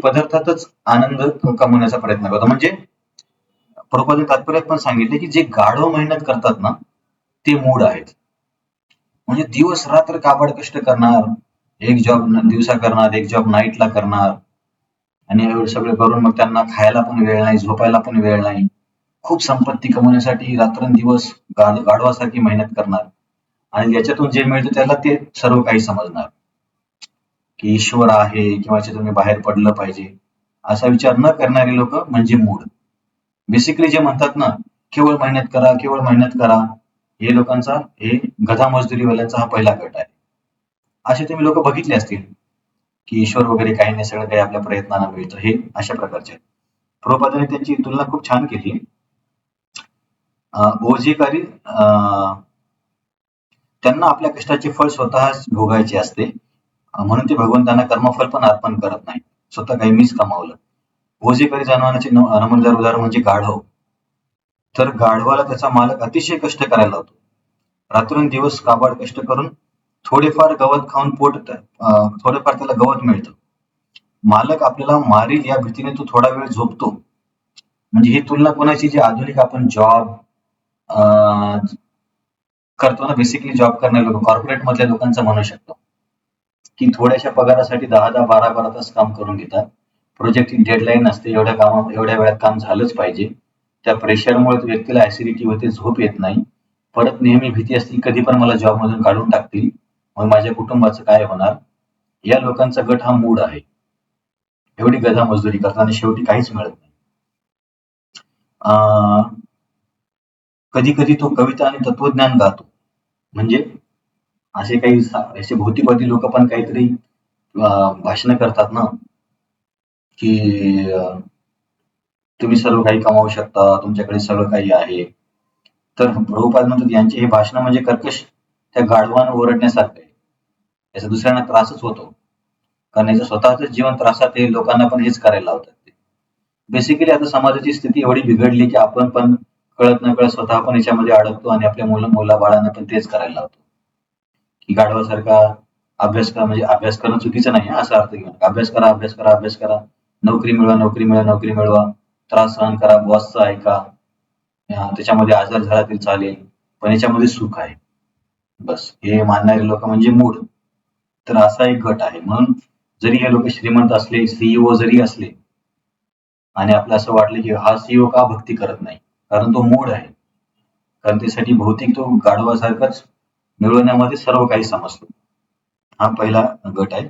पदार्थातच आनंद कमवण्याचा प्रयत्न करतो. म्हणजे प्रभुपादांनी तात्पर्यात पण सांगितले की जे गाढव मेहनत करतात ना, ते मूढ आहेत. म्हणजे दिवस रात्र काबाड कष्ट करणार, एक जॉब दिवसा करणार, एक जॉब नाईटला करणार, आणि एवढं सगळं करून मग त्यांना खायला पण वेळ नाही, झोपायला पण वेळ नाही, खूप संपत्ती कमवण्यासाठी रात्रंदिवस गाढवासारखी मेहनत करणार, आणि याच्यातून जे मिळतं त्याला ते सर्व काही समजणार की ईश्वर आहे किंवा याच्यातून मी बाहेर पडलं पाहिजे, असा विचार न करणारे लोक म्हणजे मूढ. बेसिकली जे म्हणतात ना, केवळ मेहनत करा, केवळ मेहनत करा, हे लोकांचा, हे गधा मजदुरीवाल्यांचा हा पहिला गट आहे. असे तुम्ही लोक बघितले असतील की ईश्वर वगैरे काही नाही, सगळं काही आपल्या प्रयत्नानं मिळतं, हे अशा प्रकारचे आहेत. प्रभुपादांनी त्यांची तुलना खूप छान केली. ओझेकारी, त्यांना आपल्या कष्टाचे फळ स्वतः भोगायचे असते, म्हणून ते भगवंतांना कर्मफल पण अर्पण करत नाही, स्वतः काही मीच कमावलं. ओझेकारी जनावरांचे नमूनदार उदाहरण म्हणजे गाढव. तर गाढवाला त्याचा मालक अतिशय कष्ट करायला लावतो, रात्रंदिवस काबाड कष्ट करून थोडेफार गवत खाऊन थोडेफार त्याला गवत मिळतं. मालक आपल्याला मारील या भीतीने तो थोडा वेळ झोपतो. म्हणजे ही तुलना कोणाची, जी आधुनिक आपण जॉब करतो ना, बेसिकली जॉब करणारे लोक, कॉर्पोरेट मधल्या लोकांचं म्हणू शकतो, की थोड्याशा पगारासाठी 10-10, 12-12 तास काम करून घेतात. प्रोजेक्टची डेडलाईन असते, एवढ्या वेळात काम झालंच पाहिजे. त्या प्रेशरमुळे व्यक्तीला ऍसिडिटी होते, झोप येत नाही, परत नेहमी भीती असते कधी पण मला जॉब मधून काढून टाकतील, मग माझ्या कुटुंबाचं काय होणार. या लोकांचा गट हा मूढ आहे. एवढी गधा मजदुरी करतात आणि शेवटी काहीच मिळत नाही. कधी कधी तो कविता आणि तत्वज्ञान गातो. म्हणजे असे काही असे भौतिकवादी लोक पण काहीतरी भाषण करतात ना, की तुम्ही सर्व काही कमावू शकता, तुमच्याकडे सगळं काही आहे. तर प्रभुपाद म्हणतात यांचे हे भाषण म्हणजे कर्कश त्या गाढवानं ओरडण्यासारखं आहे. याचा दुसऱ्यांना त्रासच होतो, कारण याचं स्वतःच जीवन त्रासात आहे, लोकांना पण हेच करायला लावतात ते. बेसिकली आता समाजाची स्थिती एवढी बिघडली की आपण पण कळत न कळत स्वतः पण याच्यामध्ये अडकतो आणि आपल्या मुलाबाळांना पण तेच करायला लावतो, की गाढवासारखा अभ्यास करा. म्हणजे अभ्यास करणं चुकीचं नाही, असा अर्थ घेऊन अभ्यास करा, अभ्यास करा, अभ्यास करा, नोकरी मिळवा, नोकरी मिळवा, नोकरी मिळवा, त्रास सहन करा, बॉसचं ऐका, त्याच्यामध्ये आजार झाला तरी चालेल, पण याच्यामध्ये सुख आहे. बस हे मानणारे लोक म्हणजे मूढ. तर असा एक गट आहे. म्हणून जरी हे लोक श्रीमंत असले, सीईओ जरी असले, आणि आपलं असं वाटलं की हा सीईओ का भक्ती करत नाही, कारण तो मूढ आहे, कारण त्यासाठी भौतिक तो गाढवासारखाच मिळवण्यामध्ये सर्व काही समजतो. हा पहिला गट आहे.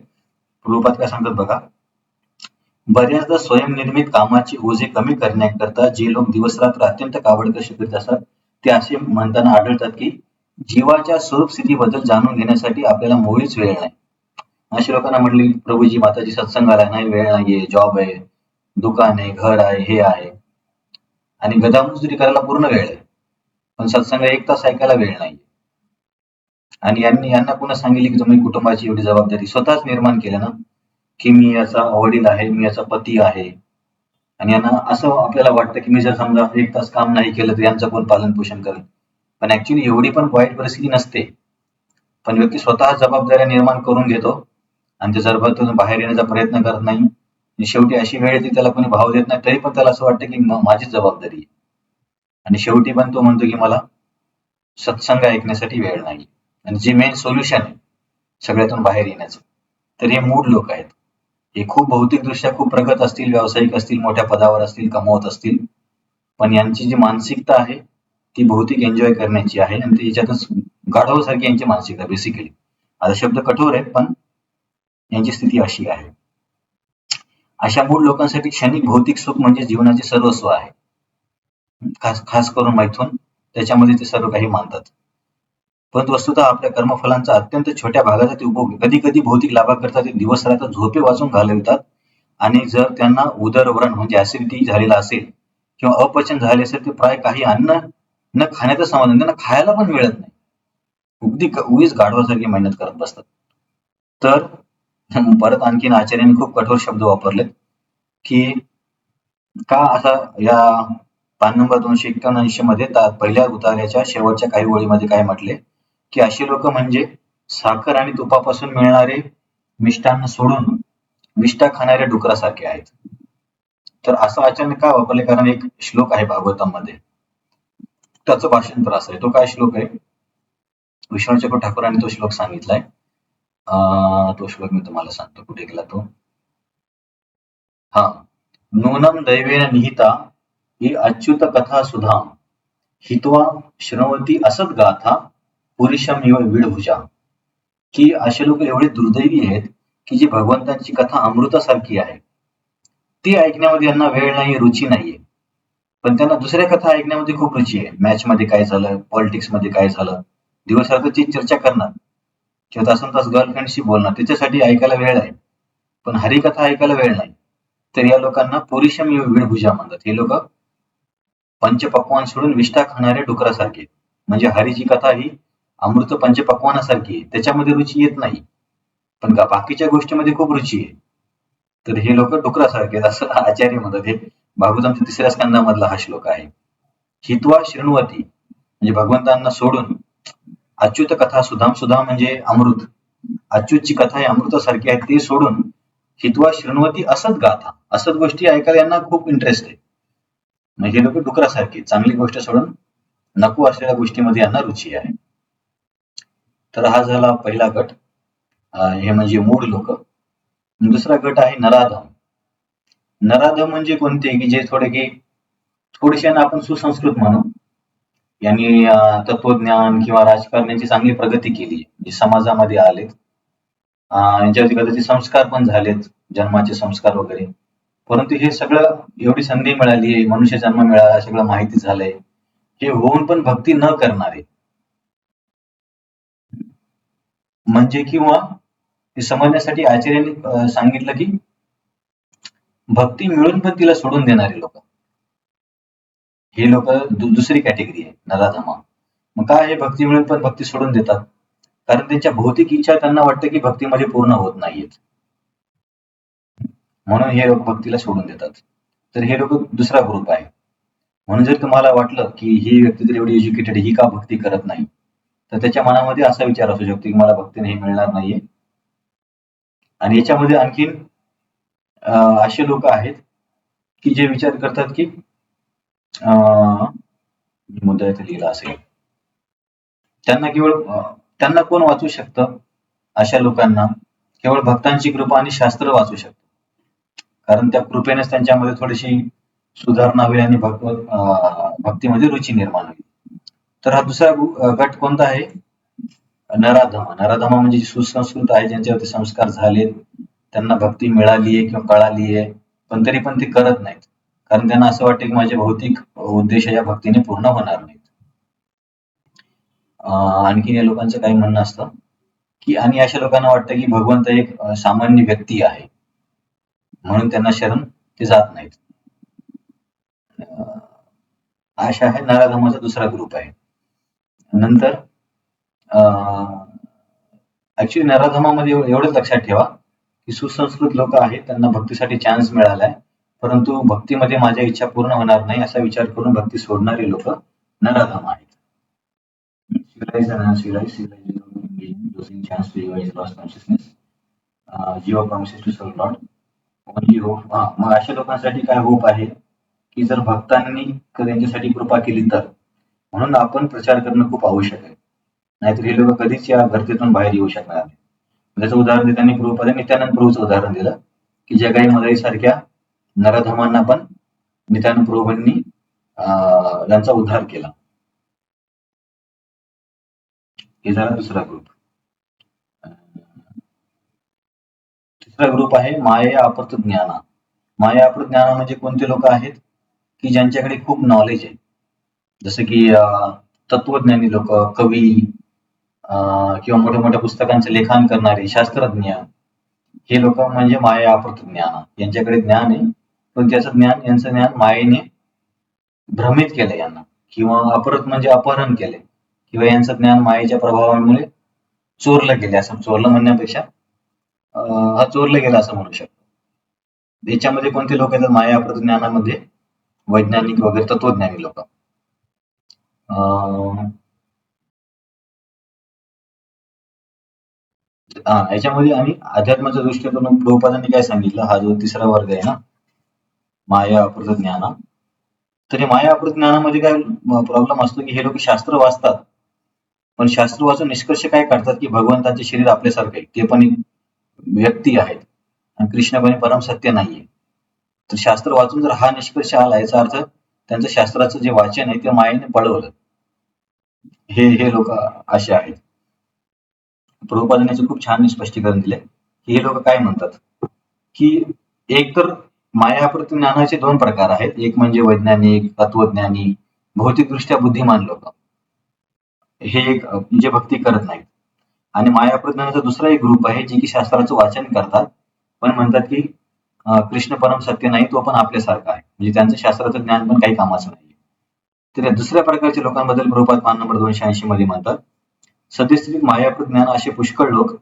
प्रभुपाद काय सांगतात बघा, बऱ्याचदा स्वयंनिर्मित कामाची ओझे कमी करण्याकरता जे लोक दिवसरात्र अत्यंत काबड कष्ट करीत असतात, ते असे म्हणताना आढळतात की जीवाच्या स्वरूप स्थितीबद्दल जाणून घेण्यासाठी आपल्याला मुळीच वेळ नाही. अशा लोकांना म्हटले, प्रभूजी माताजी सत्संगाला नाही, वेळ नाहीये, जॉब आहे, दुकान आहे, घर आहे, हे आहे, आणि गधामजुरी करायला पूर्ण वेळ आहे, पण सत्संग 1 तास ऐकायला वेळ नाही. आणि यांना पुन्हा सांगितले की तुम्ही कुटुंबाची एवढी जबाबदारी स्वतःच निर्माण केल्या ना, की मी याचा वडील आहे, मी याचा पती आहे, आणि यांना असं आपल्याला वाटतं की मी जर समजा 1 तास काम नाही केलं तर यांचं कोण पालन पोषण करेल. पण ऍक्च्युली एवढी पण वाईट परिस्थिती नसते. पण व्यक्ती स्वतः जबाबदाऱ्या निर्माण करून घेतो आणि त्या जबाबदारीतून बाहेर येण्याचा प्रयत्न करत नाही. आणि शेवटी अशी वेळ येते त्याला कोणी भाव देत नाही, तरी पण त्याला असं वाटतं की माझीच जबाबदारी आहे. आणि शेवटी पण तो म्हणतो की मला सत्संग ऐकण्यासाठी वेळ नाही. आणि जे मेन सोल्युशन आहे सगळ्यातून बाहेर येण्याचं, तर हे मूढ लोक आहेत. हे खूप भौतिकदृष्ट्या खूप प्रगत असतील, व्यावसायिक असतील, मोठ्या पदावर असतील, कमवत असतील, पण यांची जी मानसिकता आहे ती भौतिक एन्जॉय करण्याची आहे आणि त्याच्यातच गाढवासारखी यांची मानसिकता बेसिकली. आता शब्द कठोर आहेत पण यांची स्थिती अशी आहे. अशा मूळ लोकांसाठी क्षणिक भौतिक सुख म्हणजे जीवनाचे सर्वस्व आहे. खास करून मैथून त्याच्यामध्ये ते सर्व काही मानतात. परंतु वस्तुतः आपल्या कर्मफलांचा अत्यंत छोट्या भागासाठी उपभोग कधी कधी भौतिक लाभाकरता ते दिवस रात्र झोपे वाचून घालवतात. आणि जर त्यांना उदरव्रण म्हणजे ऍसिडिटी झालेला असेल किंवा अपचन झाले असेल तर प्राय काही अन्न न खाण्याचं समाधान, त्यांना खायला पण मिळत नाही. उगीच गाढवासारखी मेहनत करत बसतात. तर परत आणखीन आचार्यांनी खूप कठोर शब्द वापरलेत की का असा या पान नंबर 281 मध्ये पहिल्या उतार्याच्या शेवटच्या काही ओळीमध्ये काय म्हटले की अशी लोक म्हणजे साखर आणि तुपापासून मिळणारे मिष्टान्न सोडून विष्ठा खाणाऱ्या डुकरासारखे आहेत. तर असं अचानक का वापरले, कारण एक श्लोक आहे भागवतामध्ये, त्याचं भाषांतर असं आहे. तो काय श्लोक आहे, विष्णू ठाकूरांनी तो श्लोक सांगितलाय. तो श्लोक मी तुम्हाला सांगतो, कुठे गेला तो. हा, नूनम दैवेन निहिता ही अच्युत कथा सुधा हित्वा श्रवती असत गाथा पुरुषम इव विडभुजा. की असे लोक एवढे दुर्दैवी आहेत की जी भगवंतांची कथा अमृतासारखी आहे ती ऐकण्यामध्ये यांना वेळ नाही, रुची नाहीये. पण त्यांना दुसऱ्या कथा ऐकण्यामध्ये खूप रुची आहे. मॅच मध्ये काय झालं, पॉलिटिक्स मध्ये काय झालं, दिवसरात्रची चर्चा करणार किंवा तासन तास गर्लफ्रेंडशी बोलणार, त्याच्यासाठी ऐकायला वेळ आहे. पण हरिकथा ऐकायला वेळ नाही. तर या लोकांना पुरुषम विडभुजा म्हणतात. हे लोक पंचपक्वान सोडून विष्ठा खाणाऱ्या डुकरासारखे. म्हणजे हरीची कथा ही अमृत पंचपक्वानासारखी आहे, त्याच्यामध्ये रुची येत नाही, पण बाकीच्या गोष्टीमध्ये खूप रुची आहे. तर हे लोक डुकरासारखे असं आचार्य म्हणतात. हे भागवतांच्या 3ऱ्या स्कंदामधला हा श्लोक आहे. हित्वा शृण्वती म्हणजे भगवंतांना सोडून, अच्युत कथा सुधाम, सुधा म्हणजे अमृत, अच्युतची कथा ही अमृतासारखी आहे ते सोडून हित्वा शृण्वती असत गाथा, असत गोष्टी ऐकायला यांना खूप इंटरेस्ट आहे. म्हणजे हे लोक डुकरासारखे, चांगली गोष्ट सोडून नको असलेल्या गोष्टीमध्ये यांना रुची आहे. तर हा झाला पहिला गट, हे म्हणजे मूढ लोक. दुसरा गट आहे नराधम. नराधम म्हणजे कोणते, की जे थोडेसे आपण सुसंस्कृत म्हणू, यांनी तत्वज्ञान किंवा राजकारणाची चांगली प्रगती केली, जे समाजामध्ये आलेत, यांच्यावरती कदाचित संस्कार पण झालेत, जन्माचे संस्कार वगैरे. परंतु हे सगळं, एवढी संधी मिळाली आहे, मनुष्य जन्म मिळाला, सगळं माहिती झालंय, हे होऊन पण भक्ती न करणारे म्हणजे, किंवा हे समजण्यासाठी आचार्यांनी सांगितलं की भक्ती मिळून पण तिला सोडून देणारे लोक, हे लोक दुसरी कॅटेगरी आहे, नराधमा. मग काय, हे भक्ती मिळून पण भक्ती सोडून देतात कारण त्यांच्या भौतिक इच्छा त्यांना वाटतं की भक्तीमध्ये पूर्ण होत नाहीयेत, म्हणून हे लोक भक्तीला सोडून देतात. तर हे लोक दुसरा ग्रुप आहे. म्हणून जर तुम्हाला वाटलं की ही व्यक्ती तर एवढी एज्युकेटेड, ही का भक्ती करत नाही, तर त्याच्या मनामध्ये असा विचार असू शकतो की मला भक्ती नाही मिळणार नाहीये. आणि याच्यामध्ये आणखीन असे लोक आहेत की जे विचार करतात की मुद्दा इथे लिहिला असेल, त्यांना कोण वाचू शकतं, अशा लोकांना केवळ भक्तांची कृपा आणि शास्त्र वाचू शकतं. कारण त्या कृपेनेच त्यांच्यामध्ये थोडीशी सुधारणा होईल आणि भक्तीमध्ये रुची निर्माण होईल. तर हा दुसरा गट कोणता आहे, नराधमा. नराधमा म्हणजे सुसंस्कृत आहे, ज्यांच्यावरती संस्कार झालेत, त्यांना भक्ती मिळालीये किंवा कळालीये, पण तरी पण ते करत नाहीत, कारण त्यांना असं वाटतं की माझे भौतिक उद्देश या भक्तीने पूर्ण होणार नाहीत. आणखीन या लोकांचं काही म्हणणं असतं की, आणि अशा लोकांना वाटतं की भगवंत एक सामान्य व्यक्ती आहे, म्हणून त्यांना शरण ते जात नाहीत. अशा आहे नराधमाचा दुसरा ग्रुप आहे. नंतर ऍक्च्युली नराधमामध्ये एवढंच लक्षात ठेवा की सुसंस्कृत लोक आहेत, त्यांना भक्तीसाठी चान्स मिळालाय, परंतु भक्तीमध्ये माझ्या इच्छा पूर्ण होणार नाही असा विचार करून भक्ती सोडणारी लोक नराधम आहेत. Civilized and uncivilized, civilized losing chance to realize lost consciousness. Jiva promises to serve Lord. Only hope. मग अशा लोकांसाठी काय होप आहे की जर भक्तांनी त्यांच्यासाठी कृपा केली तर, म्हणून आपण प्रचार करणं खूप आवश्यक आहे. नाहीतर हे लोक कधीच या गर्दीतून बाहेर येऊ शकणार नाही. त्याचं उदाहरण देताना प्रभुपादांनी नित्यानंद प्रभूचं उदाहरण दिलं की जगाई मदाई सारख्या नराधमांना पण नित्यानंद प्रभूंनी यांचा उद्धार केला. हे झाला दुसरा ग्रुप. तिसरा ग्रुप आहे माया अपृत ज्ञाना. माया अपृत ज्ञाना म्हणजे कोणते लोक आहेत की ज्यांच्याकडे खूप नॉलेज आहे, जसं की तत्वज्ञानी लोक, कवी किंवा मोठ्या मोठ्या पुस्तकांचे लेखन करणारे शास्त्रज्ञ, हे लोक म्हणजे माया अपृत ज्ञान. यांच्याकडे ज्ञान आहे पण यांचं ज्ञान मायेने भ्रमित केलं यांना, किंवा अपहृत म्हणजे अपहरण केले, किंवा यांचं ज्ञान मायेच्या प्रभावामुळे चोरलं गेले. असं चोरलं म्हणण्यापेक्षा चोरलं गेलं असं म्हणू शकतो. याच्यामध्ये कोणते लोक येतात माया अपहृत ज्ञानामध्ये? वैज्ञानिक वगैरे तत्वज्ञानी लोक. याच्यामध्ये आणि अध्यात्माच्या दृष्टीकोन प्रभुपादांनी काय सांगितलं, हा जो तिसरा वर्ग आहे ना माया अपहृत ज्ञान, तर हे माया अपहृत ज्ञानामध्ये काय प्रॉब्लेम असतो की हे लोक शास्त्र वाचतात, पण शास्त्र वाचून निष्कर्ष काय काढतात की भगवंताचे शरीर आपल्यासारखे आहे, ते पण व्यक्ती आहेत आणि कृष्ण पण परम सत्य नाहीये. तर शास्त्र वाचून जर हा निष्कर्ष आला, याचा अर्थ त्यांचं शास्त्राचं जे वाचन आहे ते मायेने पळवलं. हे लोक असे आहेत. प्रभुपादांनी खूप छान स्पष्टीकरण दिले की हे लोक काय म्हणतात की एक तर माया अपहृत ज्ञानाचे दोन प्रकार आहेत. एक म्हणजे वैज्ञानिक, तत्वज्ञानी, भौतिकदृष्ट्या बुद्धिमान लोक, हे एक जे भक्ती करत नाहीत. आणि माया अपहृत ज्ञानाचा दुसरा एक ग्रुप आहे जे की शास्त्राचं वाचन करतात पण म्हणतात की कृष्ण परम सत्य नाही, तो पण आपल्यासारखा आहे, म्हणजे त्यांचं शास्त्राचं ज्ञान पण काही कामाचं नाही. तर या दुसऱ्या प्रकारच्या लोकांबद्दल प्रभुपाद मान नंबर 280 मध्ये म्हणतात, सद्यस्थितीत मायाकृत ज्ञान असे पुष्कळ लोक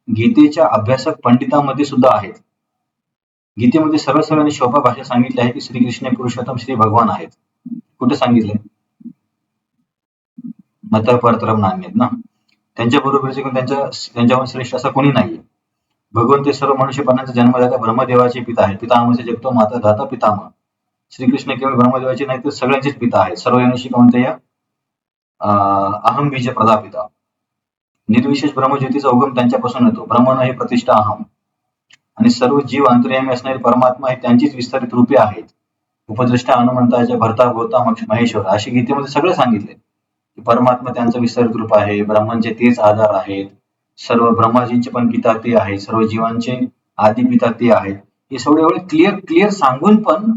गीतेच्या अभ्यासक पंडितांमध्ये सुद्धा आहेत. गीतेमध्ये सरळ सरळ आणि शोभा भाषा सांगितली आहे की श्रीकृष्ण पुरुषोत्तम श्री भगवान आहेत. कुठे सांगितले? मत परतरम नान्यत ना. त्यांच्या बरोबरचे त्यांच्यावर श्रेष्ठ असं कोणी नाहीये. भगवंत ते सर्व मनुष्यपणाचा जन्मदाता ब्रह्मदेवाचे पिता आहेत. पितामहचे जगतो माता धाता पितामह. श्रीकृष्ण केवळ ब्रह्मदेवाचे नाही तर सगळ्यांचेच पिता आहेत. सर्व योनिशी कोणत्या या अहम बीज प्रदापिता. निर्विशेष ब्रह्मज्योतीचा उगम त्यांच्यापासून येतो. ब्रह्मण हे प्रतिष्ठा अहम. आणि सर्व जीव अंतर्यामी असणारे परमात्मा हे त्यांचीच विस्तारित रूपे आहेत. उपदृष्टा हनुमंताच्या भरता भोवता महेश्वर, अशी गीतेमध्ये सगळं सांगितले की परमात्मा त्यांचं विस्तारित रूप आहे, ब्रह्मांचे तेच आधार आहेत, सर्व ब्रह्माजींचे पण पिता ते आहेत, सर्व जीवांचे आदी पिता ते आहेत. हे सगळे एवढे क्लिअर सांगून पण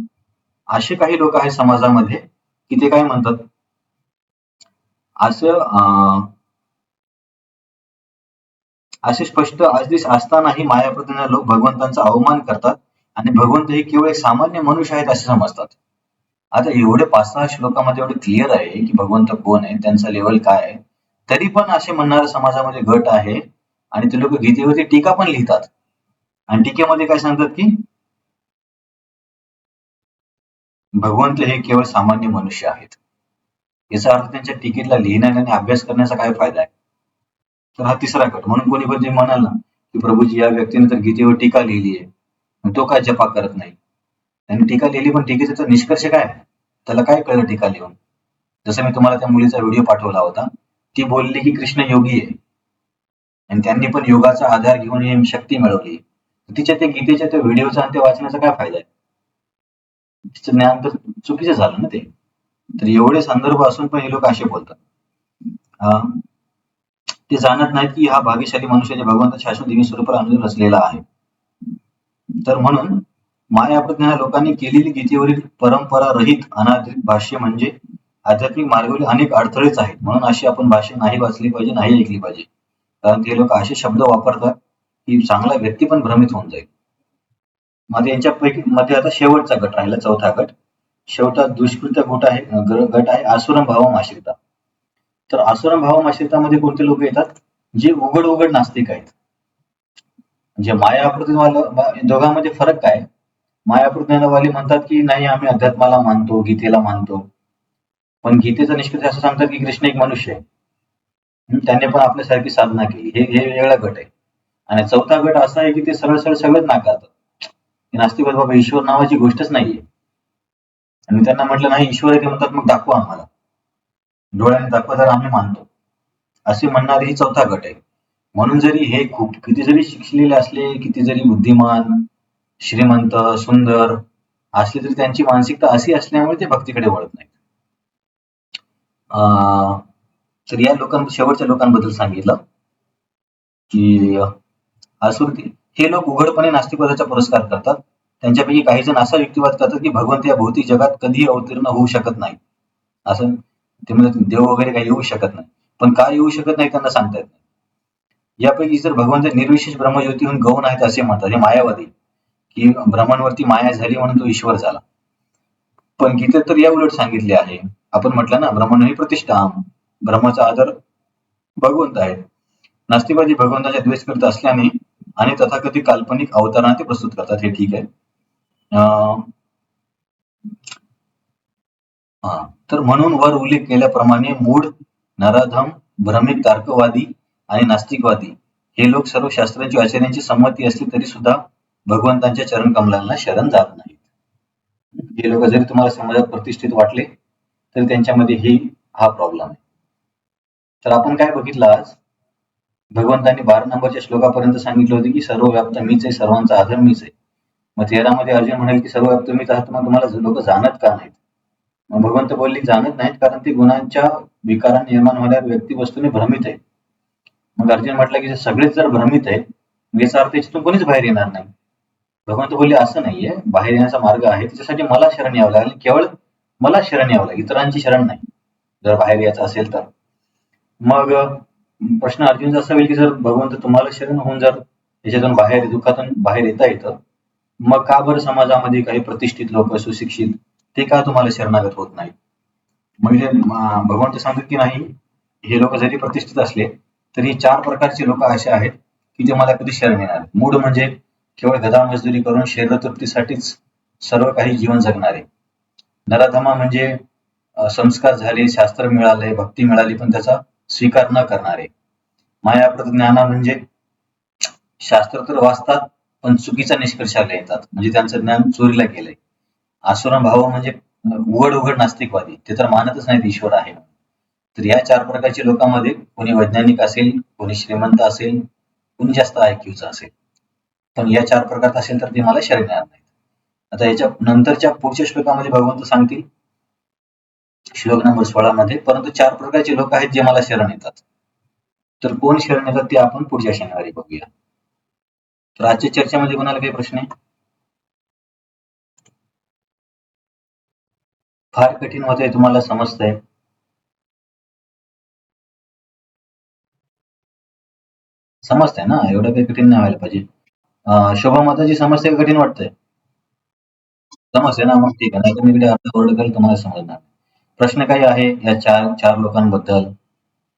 असे काही लोक आहेत समाजामध्ये की ते काय म्हणतात, असे स्पष्ट आदेश असतानाही मायाप्रतीने लोक भगवंतांचा अवमान करतात आणि भगवंत हे केवळ सामान्य मनुष्य आहेत असे समजतात. आता एवढे 5-6 श्लोकामध्ये एवढे क्लिअर आहे की भगवंत कोण आहे, त्यांचा लेवल काय आहे, तरी पण असे म्हणणाऱ्या समाजामध्ये गट आहे आणि ते लोक गीतेवरती टीका पण लिहितात. आणि टीकेमध्ये काय सांगतात की भगवंत हे केवळ सामान्य मनुष्य आहेत. याचा अर्थ त्यांच्या टीकेला लिहिण्याने आणि अभ्यास करण्याचा काय फायदा आहे? तर हा तिसरा गट. म्हणून कोणी पण जे म्हणाल ना की प्रभूजी या व्यक्तीने तर गीतेवर टीका लिहिली आहे, तो काय जपा करत नाही. त्यांनी टीका लिहिली पण टीकेचा निष्कर्ष काय? त्याला काय कळलं टीका लिहून? जसं मी तुम्हाला त्या मुलीचा व्हिडिओ पाठवला होता, ती बोलली की कृष्ण योगी आहे आणि त्यांनी पण योगाचा आधार घेऊन ही शक्ती मिळवली. तिच्या त्या गीतेच्या त्या व्हिडिओचा आणि त्या वाचण्याचा काय फायदा आहे? तिचं ज्ञान तर चुकीचं झालं ना ते. तर एवढे संदर्भ असून पण हे लोक असे बोलतात. ते जाणत नाहीत की हा भाग्यशाली मनुष्याच्या भगवंत शाश्वत दिव्य स्वरूपाला अनुरूप रचलेला आहे. तर म्हणून मायाप्रज्ञा लोकांनी केलेली गीतेवरील परंपरा रहित अनाधिक भाष्य म्हणजे आध्यात्मिक मार्गावरील अनेक अडथळेच आहेत. म्हणून अशी आपण भाष्य नाही वाचली पाहिजे, नाही ऐकली पाहिजे. कारण ते लोक असे शब्द वापरतात की चांगला व्यक्ती पण भ्रमित होऊन जाईल. मग यांच्यापैकी मध्ये आता शेवटचा गट राहिला, चौथा गट. शेवटा दुष्कृत्य गट आहे आसुरम भावम आश्रिता. तर आसुरम भावम आश्रितामध्ये कोणते लोक येतात? जे उघड नास्तिक आहेत. जे दोघांमध्ये फरक काय? मायाप्रज्ञानवाली म्हणतात की नाही, आम्ही अध्यात्माला मानतो, गीतेला मानतो. पण गीतेचा निष्कर्ष असं सांगतात की कृष्ण एक मनुष्य आहे. त्याने पण आपल्यासारखी साधना केली. हे हे वेगळा गट आहे. आणि चौथा गट असा आहे की ते सरळ सरळ सगळंच नाकारतात. की नास्तिकवाद बाबा ईश्वर नावाची गोष्टच नाहीये. आणि त्यांना म्हटलं नाही ईश्वर आहे, ते म्हणतात मग दाखवा आम्हाला. डोळ्याने दाखवा तर आम्ही मानतो. असे म्हणणारे ही चौथा गट आहे. म्हणून जरी हे खूप किती जरी शिकलेले असले, किती जरी बुद्धिमान, श्रीमंत, सुंदर असले तरी त्यांची मानसिकता अशी असल्यामुळे ते भक्तीकडे वळत नाहीत. तर या शेवटच्या लोकांबद्दल सांगितलं की आसुरी हे लोक उघडपणे नास्तिकवादाचा पुरस्कार करतात. त्यांच्यापैकी काही जण असा युक्तिवाद करतात की भगवंत या भौतिक जगात कधीही अवतीर्ण होऊ शकत नाही. असं ते म्हणतात देव वगैरे काही येऊ शकत नाही. पण का येऊ शकत नाही त्यांना सांगता येत नाही. यापैकी जर भगवंत निर्विशेष ब्रह्मज्योतीहून गौण आहेत असे म्हणतात, हे मायावादी, की ब्रह्मांवरती माया झाली म्हणून तो ईश्वर झाला. पण गीतेत तर या उलट सांगितले आहे. आपण म्हटलं ना, ब्रह्मण ही प्रतिष्ठा, ब्रह्माचा आदर भगवंत आहे. नास्तिकवादी भगवंताचा द्वेष करत असल्याने आणि तथाकथित काल्पनिक अवतारांना ते प्रस्तुत करतात, हे ठीक आहे. तर म्हणून वर उल्लेख केल्याप्रमाणे मूढ, नराधम, भ्रमिक तार्कवादी आणि नास्तिकवादी हे लोक सर्व शास्त्रांची आचार्यांची संमती असली तरी सुद्धा भगवंतांच्या चरणकमलांना शरण जात नाहीत. हे लोक जरी तुम्हाला समाजात प्रतिष्ठित वाटले तरी त्यांच्यामध्ये हा प्रॉब्लेम आहे. तर आपण काय बघितलं आज? भगवंतांनी 12 नंबरच्या श्लोकापर्यंत सांगितले होते की सर्व व्याप्त मीच आहे, सर्वांचा आधार मीच आहे. मग 13 मध्ये अर्जुन म्हणाले की सर्व व्याप्त मीच आहात, मग तुम्हाला लोक जाणत का नाहीत? मग भगवंत बोलले जाणत नाहीत कारण ते गुणांच्या विकाराने निर्माण होणाऱ्या व्यक्तिवस्तूने भ्रमित आहे. मग अर्जुन म्हटलं की सगळेच जर भ्रमित आहे, याचा अर्थ याच्यातून कोणीच बाहेर येणार नाही. भगवंत बोलले असं नाहीये, बाहेर येण्याचा मार्ग आहे, त्याच्यासाठी मला शरण यावं लागेल, केवळ मला शरण यावं लागेल, इतरांची शरण नाही, जर बाहेर यायचं असेल तर. मग प्रश्न अर्जुनचा असा होईल की जर भगवंत तुम्हाला शरण होऊन जर याच्यातून बाहेर, दुःखातून बाहेर येता येतं, मग का बरं समाजामध्ये काही प्रतिष्ठित लोक, सुशिक्षित, ते का तुम्हाला शरणागत होत नाही? म्हणजे भगवंत सांगतात की नाही, हे लोक जरी प्रतिष्ठित असले तरी 4 प्रकारचे लोक असे आहेत की ते मला कधी शरण येणार. मूढ म्हणजे केवळ गधा मजदुरी करून शरीरतृप्तीसाठीच सर्व काही जीवन जगणारे. नराधमा म्हणजे संस्कार झाले, शास्त्र मिळाले, भक्ती मिळाली पण त्याचा स्वीकार न करणारे. मायाप्रज्ञाना म्हणजे शास्त्र तर वाचतात पण चुकीच्या निष्कर्षाला येतात, म्हणजे त्यांचं ज्ञान चोरीला गेलंय. आसुरम भाव म्हणजे उघड नास्तिकवादी, ते तर मानतच नाहीत ईश्वर आहे. तर या 4 प्रकारच्या लोकांमध्ये कोणी वैज्ञानिक असेल, कोणी श्रीमंत असेल, कोणी जास्त IQ असेल, पण या 4 प्रकारात असेल तर ते मला शरण येणार नाही. आता याच्या नंतरच्या पुढच्या श्लोकामध्ये भगवंत सांगतील, श्लोक नंबर 16 मध्ये, परंतु 4 प्रकारचे लोक आहेत जे मला शरण येतात. तर कोण शरण येतात ते आपण पुढच्या शनिवारी बघूया. तर आजच्या चर्चेमध्ये कोणाला काही प्रश्न आहे? फार कठीण होतंय, तुम्हाला समजतंय? समजतंय ना, एवढं काही कठीण नाही व्हायला पाहिजे. शोभा माताची समस्या कठीण वाटतंय? समजते ना, मग ठीक आहे. नाही तर मी इकडे अर्धा वर्ड करेल, तुम्हाला समजणार. प्रश्न काही आहे या चार लोकांबद्दल?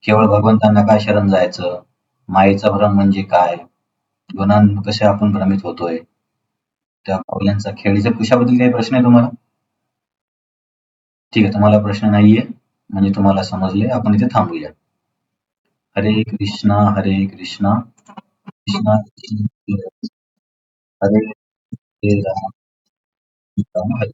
केवळ भगवंतांना काय शरण जायचं? मायेचा भ्रम म्हणजे काय? गुणां कशा आपण भ्रमित होतोय? त्या पावलांचा खेळीच्या कुशाबद्दल काही प्रश्न आहे तुम्हाला? ठीक आहे, तुम्हाला प्रश्न नाहीये म्हणजे तुम्हाला समजले. आपण इथे थांबूया. हरे कृष्णा हरे कृष्णा कृष्णा कृष्ण हरे हरे राम राम हरे.